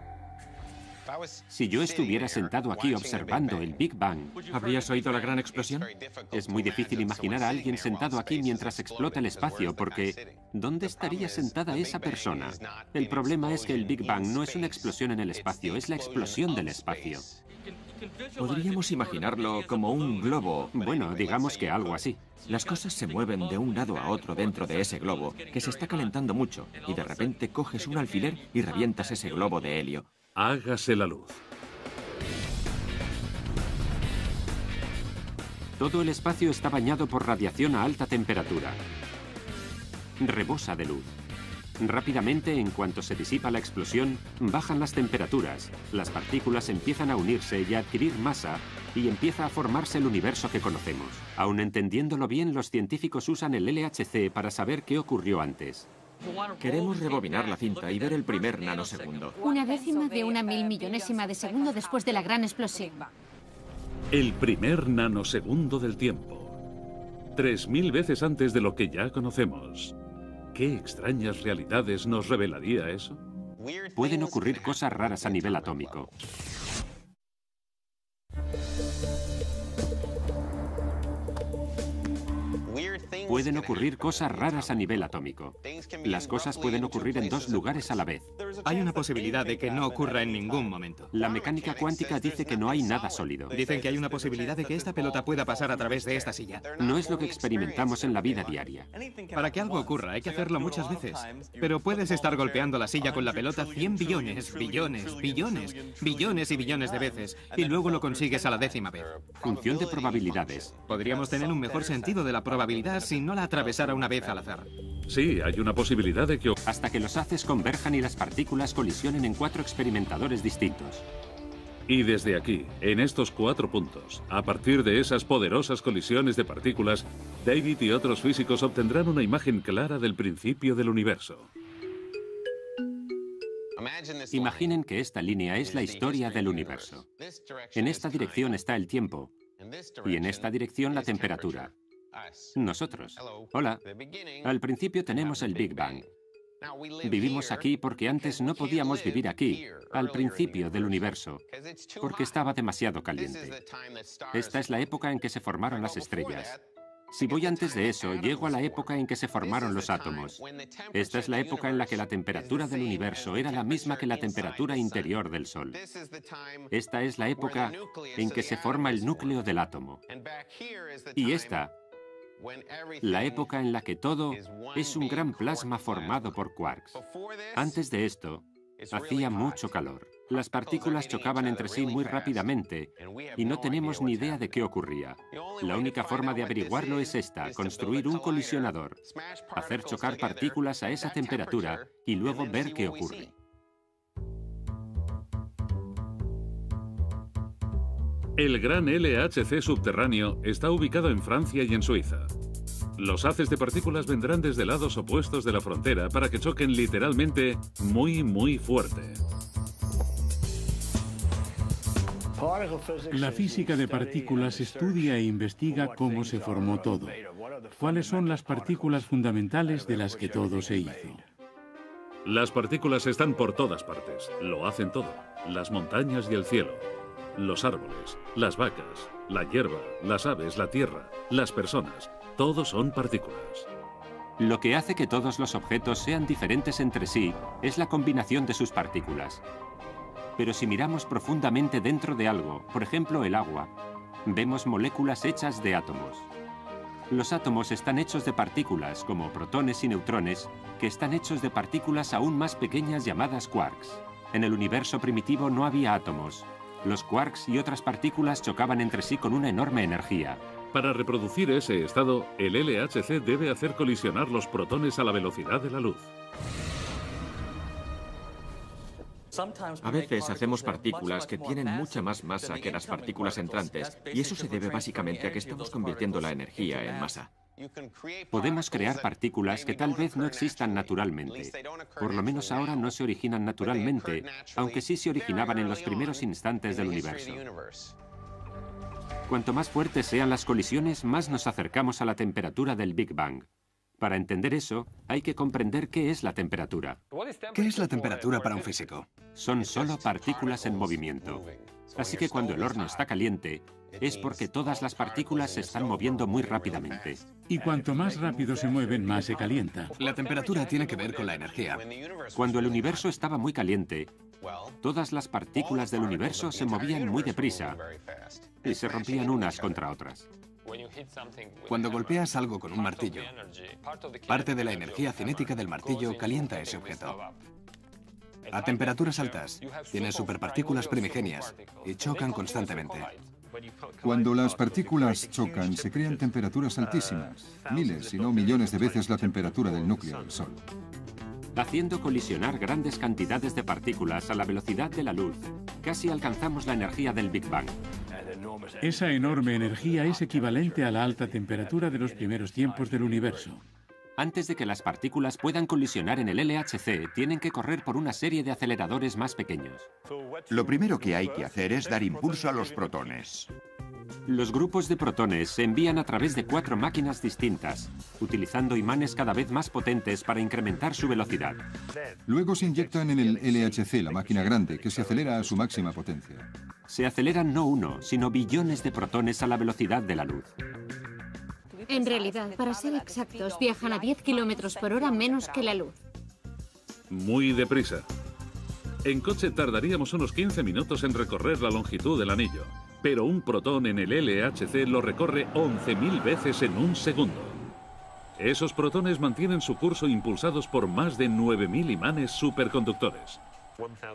Si yo estuviera sentado aquí observando el Big Bang, ¿habrías oído la gran explosión? Es muy difícil imaginar a alguien sentado aquí mientras explota el espacio, porque ¿dónde estaría sentada esa persona? El problema es que el Big Bang no es una explosión en el espacio, es la explosión del espacio. Podríamos imaginarlo como un globo. Bueno, digamos que algo así. Las cosas se mueven de un lado a otro dentro de ese globo, que se está calentando mucho, y de repente coges un alfiler y revientas ese globo de helio. Hágase la luz. Todo el espacio está bañado por radiación a alta temperatura. Rebosa de luz. Rápidamente, en cuanto se disipa la explosión, bajan las temperaturas, las partículas empiezan a unirse y a adquirir masa, y empieza a formarse el universo que conocemos. Aun entendiéndolo bien, los científicos usan el LHC para saber qué ocurrió antes. Queremos rebobinar la cinta y ver el primer nanosegundo. Una décima de una milmillonésima de segundo después de la gran explosión. El primer nanosegundo del tiempo. 3000 veces antes de lo que ya conocemos. ¿Qué extrañas realidades nos revelaría eso? Pueden ocurrir cosas raras a nivel atómico. Pueden ocurrir cosas raras a nivel atómico. Las cosas pueden ocurrir en dos lugares a la vez. Hay una posibilidad de que no ocurra en ningún momento. La mecánica cuántica dice que no hay nada sólido. Dicen que hay una posibilidad de que esta pelota pueda pasar a través de esta silla. No es lo que experimentamos en la vida diaria. Para que algo ocurra hay que hacerlo muchas veces. Pero puedes estar golpeando la silla con la pelota 100 billones, billones, billones, billones y billones de veces, y luego lo consigues a la 10ª vez. Función de probabilidades. Podríamos tener un mejor sentido de la probabilidad si no la atravesara una vez al azar. Sí, hay una posibilidad de que... Hasta que los haces converjan y las partículas colisionen en 4 experimentadores distintos. Y desde aquí, en estos 4 puntos, a partir de esas poderosas colisiones de partículas, David y otros físicos obtendrán una imagen clara del principio del universo. Imaginen que esta línea es la historia del universo. En esta dirección está el tiempo y en esta dirección la temperatura. Nosotros. Hola. Al principio tenemos el Big Bang. Vivimos aquí porque antes no podíamos vivir aquí, al principio del universo, porque estaba demasiado caliente. Esta es la época en que se formaron las estrellas. Si voy antes de eso, llego a la época en que se formaron los átomos. Esta es la época en la que la temperatura del universo era la misma que la temperatura interior del Sol. Esta es la época en que se forma el núcleo del átomo. Y esta, la época en la que todo es un gran plasma formado por quarks. Antes de esto, hacía mucho calor. Las partículas chocaban entre sí muy rápidamente y no tenemos ni idea de qué ocurría. La única forma de averiguarlo es esta: construir un colisionador, hacer chocar partículas a esa temperatura y luego ver qué ocurre. El gran LHC subterráneo está ubicado en Francia y en Suiza. Los haces de partículas vendrán desde lados opuestos de la frontera para que choquen literalmente muy fuerte. La física de partículas estudia e investiga cómo se formó todo. ¿Cuáles son las partículas fundamentales de las que todo se hizo? Las partículas están por todas partes. Lo hacen todo. Las montañas y el cielo. Los árboles, las vacas, la hierba, las aves, la tierra, las personas. Todos son partículas. Lo que hace que todos los objetos sean diferentes entre sí es la combinación de sus partículas. Pero si miramos profundamente dentro de algo, por ejemplo el agua, vemos moléculas hechas de átomos. Los átomos están hechos de partículas, como protones y neutrones, que están hechos de partículas aún más pequeñas llamadas quarks. En el universo primitivo no había átomos. Los quarks y otras partículas chocaban entre sí con una enorme energía. Para reproducir ese estado, el LHC debe hacer colisionar los protones a la velocidad de la luz. A veces hacemos partículas que tienen mucha más masa que las partículas entrantes, y eso se debe básicamente a que estamos convirtiendo la energía en masa. Podemos crear partículas que tal vez no existan naturalmente. Por lo menos ahora no se originan naturalmente, aunque sí se originaban en los primeros instantes del universo. Cuanto más fuertes sean las colisiones, más nos acercamos a la temperatura del Big Bang. Para entender eso, hay que comprender qué es la temperatura. ¿Qué es la temperatura para un físico? Son solo partículas en movimiento. Así que cuando el horno está caliente, es porque todas las partículas se están moviendo muy rápidamente. Y cuanto más rápido se mueven, más se calienta. La temperatura tiene que ver con la energía. Cuando el universo estaba muy caliente, todas las partículas del universo se movían muy deprisa y se rompían unas contra otras. Cuando golpeas algo con un martillo, parte de la energía cinética del martillo calienta ese objeto. A temperaturas altas, tienen superpartículas primigenias y chocan constantemente. Cuando las partículas chocan, se crean temperaturas altísimas, miles, si no millones de veces la temperatura del núcleo del Sol. Haciendo colisionar grandes cantidades de partículas a la velocidad de la luz, casi alcanzamos la energía del Big Bang. Esa enorme energía es equivalente a la alta temperatura de los primeros tiempos del universo. Antes de que las partículas puedan colisionar en el LHC, tienen que correr por una serie de aceleradores más pequeños. Lo primero que hay que hacer es dar impulso a los protones. Los grupos de protones se envían a través de 4 máquinas distintas, utilizando imanes cada vez más potentes para incrementar su velocidad. Luego se inyectan en el LHC, la máquina grande, que se acelera a su máxima potencia. Se aceleran no 1, sino billones de protones a la velocidad de la luz. En realidad, para ser exactos, viajan a 10 kilómetros por hora menos que la luz. Muy deprisa. En coche tardaríamos unos 15 minutos en recorrer la longitud del anillo, pero un protón en el LHC lo recorre 11.000 veces en un segundo. Esos protones mantienen su curso impulsados por más de 9.000 imanes superconductores.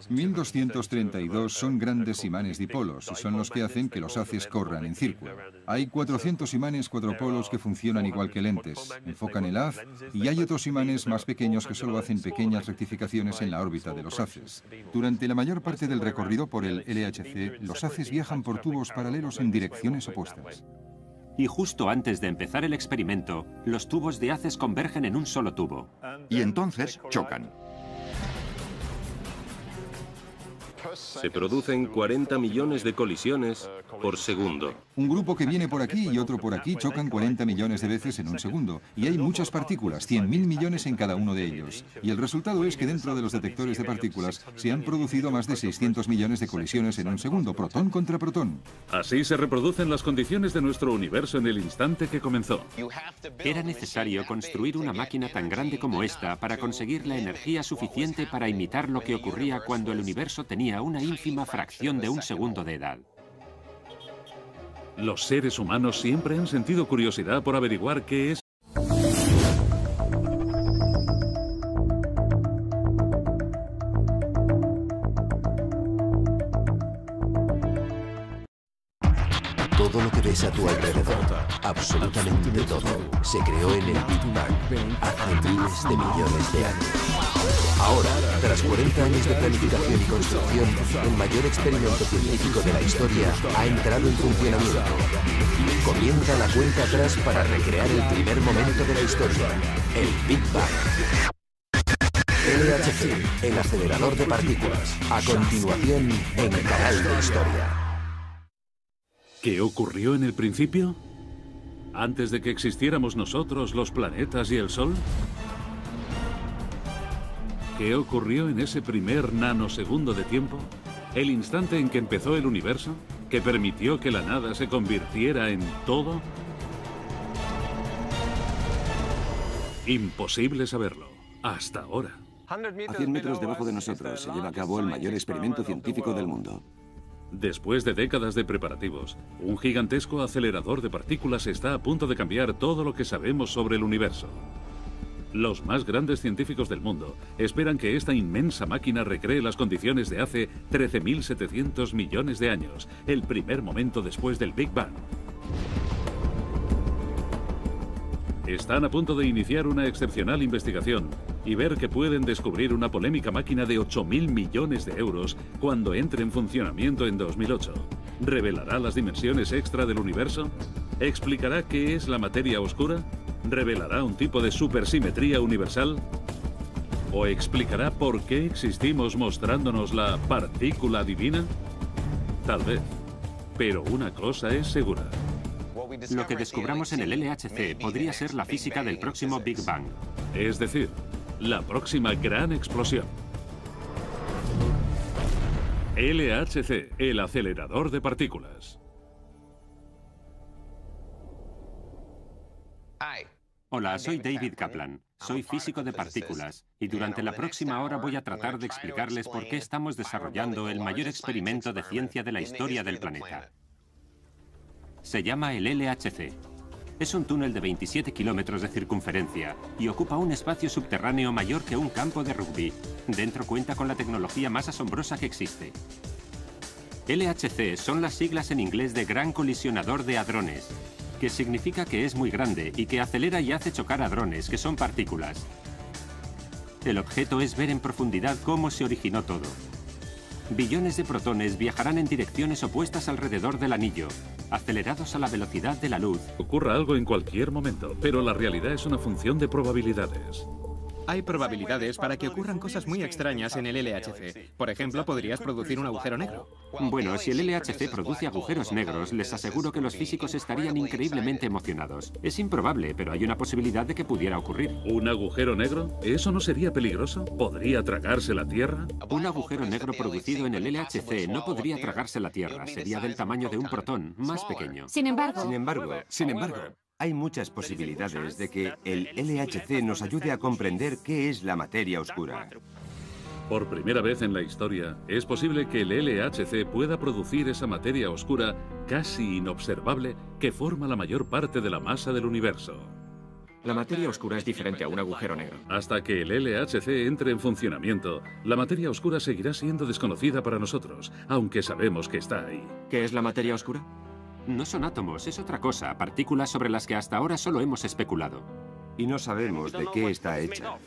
1232 son grandes imanes dipolos y son los que hacen que los haces corran en círculo. Hay 400 imanes cuadropolos que funcionan igual que lentes, enfocan el haz, y hay otros imanes más pequeños que solo hacen pequeñas rectificaciones en la órbita de los haces. Durante la mayor parte del recorrido por el LHC, los haces viajan por tubos paralelos en direcciones opuestas. Y justo antes de empezar el experimento, los tubos de haces convergen en un solo tubo. Y entonces chocan. Se producen 40 millones de colisiones por segundo. Un grupo que viene por aquí y otro por aquí chocan 40 millones de veces en un segundo. Y hay muchas partículas, 100.000 millones en cada uno de ellos. Y el resultado es que dentro de los detectores de partículas se han producido más de 600 millones de colisiones en un segundo, protón contra protón. Así se reproducen las condiciones de nuestro universo en el instante que comenzó. Era necesario construir una máquina tan grande como esta para conseguir la energía suficiente para imitar lo que ocurría cuando el universo tenía una ínfima fracción de un segundo de edad. Los seres humanos siempre han sentido curiosidad por averiguar qué es. Todo lo que ves a tu alrededor, absolutamente todo, se creó en el Big Bang hace miles de millones de años. Ahora, tras 40 años de planificación y construcción, el mayor experimento científico de la historia ha entrado en funcionamiento. Comienza la cuenta atrás para recrear el primer momento de la historia, el Big Bang. LHC, el acelerador de partículas. A continuación, en Canal de Historia. ¿Qué ocurrió en el principio? ¿Antes de que existiéramos nosotros, los planetas y el Sol? ¿Qué ocurrió en ese primer nanosegundo de tiempo? ¿El instante en que empezó el universo? ¿Que permitió que la nada se convirtiera en todo? Imposible saberlo, hasta ahora. A 100 metros debajo de nosotros se lleva a cabo el mayor experimento científico del mundo. Después de décadas de preparativos, un gigantesco acelerador de partículas está a punto de cambiar todo lo que sabemos sobre el universo. Los más grandes científicos del mundo esperan que esta inmensa máquina recree las condiciones de hace 13.700 millones de años, el primer momento después del Big Bang. Están a punto de iniciar una excepcional investigación y ver que pueden descubrir una polémica máquina de 8.000 millones de euros cuando entre en funcionamiento en 2008. ¿Revelará las dimensiones extra del universo? ¿Explicará qué es la materia oscura? ¿Revelará un tipo de supersimetría universal? ¿O explicará por qué existimos mostrándonos la partícula divina? Tal vez. Pero una cosa es segura. Lo que descubramos en el LHC podría ser la física del próximo Big Bang. Es decir, la próxima gran explosión. LHC, el acelerador de partículas. Hola, soy David Kaplan. Soy físico de partículas y durante la próxima hora voy a tratar de explicarles por qué estamos desarrollando el mayor experimento de ciencia de la historia del planeta. Se llama el LHC. Es un túnel de 27 kilómetros de circunferencia y ocupa un espacio subterráneo mayor que un campo de rugby. Dentro cuenta con la tecnología más asombrosa que existe. LHC son las siglas en inglés de Gran Colisionador de Hadrones, que significa que es muy grande y que acelera y hace chocar hadrones, que son partículas. El objeto es ver en profundidad cómo se originó todo. Billones de protones viajarán en direcciones opuestas alrededor del anillo, acelerados a la velocidad de la luz. Ocurra algo en cualquier momento, pero la realidad es una función de probabilidades. Hay probabilidades para que ocurran cosas muy extrañas en el LHC. Por ejemplo, podrías producir un agujero negro. Bueno, si el LHC produce agujeros negros, les aseguro que los físicos estarían increíblemente emocionados. Es improbable, pero hay una posibilidad de que pudiera ocurrir. ¿Un agujero negro? ¿Eso no sería peligroso? ¿Podría tragarse la Tierra? Un agujero negro producido en el LHC no podría tragarse la Tierra. Sería del tamaño de un protón, más pequeño. Sin embargo, hay muchas posibilidades de que el LHC nos ayude a comprender qué es la materia oscura. Por primera vez en la historia, es posible que el LHC pueda producir esa materia oscura casi inobservable que forma la mayor parte de la masa del universo. La materia oscura es diferente a un agujero negro. Hasta que el LHC entre en funcionamiento, la materia oscura seguirá siendo desconocida para nosotros, aunque sabemos que está ahí. ¿Qué es la materia oscura? No son átomos, es otra cosa, partículas sobre las que hasta ahora solo hemos especulado. Y no sabemos de qué está hecha.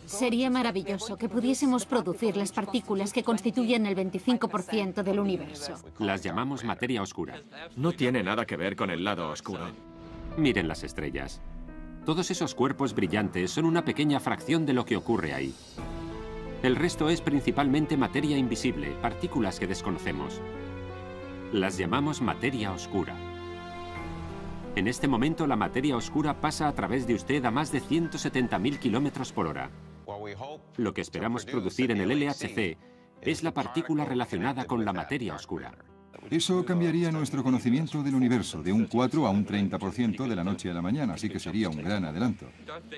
sería maravilloso que pudiésemos producir las partículas que constituyen el 25% del universo. Las llamamos materia oscura. No tiene nada que ver con el lado oscuro. Miren las estrellas. Todos esos cuerpos brillantes son una pequeña fracción de lo que ocurre ahí. El resto es principalmente materia invisible, partículas que desconocemos. Las llamamos materia oscura. En este momento la materia oscura pasa a través de usted a más de 170.000 kilómetros por hora. Lo que esperamos producir en el LHC es la partícula relacionada con la materia oscura. Eso cambiaría nuestro conocimiento del universo de un 4 a un 30% de la noche a la mañana, así que sería un gran adelanto.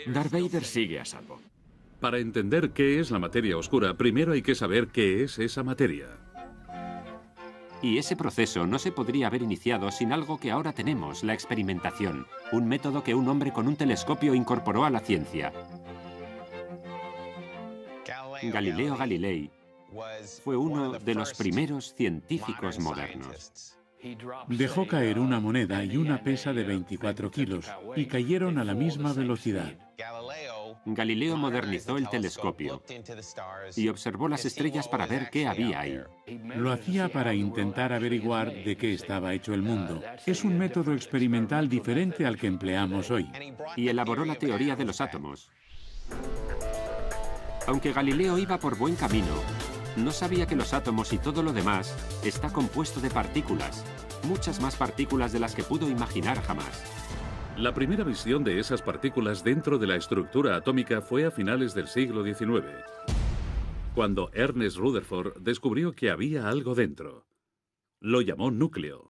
Darth Vader sigue a salvo. Para entender qué es la materia oscura, primero hay que saber qué es esa materia. Y ese proceso no se podría haber iniciado sin algo que ahora tenemos, la experimentación, un método que un hombre con un telescopio incorporó a la ciencia. Galileo Galilei fue uno de los primeros científicos modernos. Dejó caer una moneda y una pesa de 24 kilos y cayeron a la misma velocidad. Galileo modernizó el telescopio y observó las estrellas para ver qué había ahí. Lo hacía para intentar averiguar de qué estaba hecho el mundo. Es un método experimental diferente al que empleamos hoy. Y elaboró la teoría de los átomos. Aunque Galileo iba por buen camino, no sabía que los átomos y todo lo demás está compuesto de partículas, muchas más partículas de las que pudo imaginar jamás. La primera visión de esas partículas dentro de la estructura atómica fue a finales del siglo XIX, cuando Ernest Rutherford descubrió que había algo dentro. Lo llamó núcleo.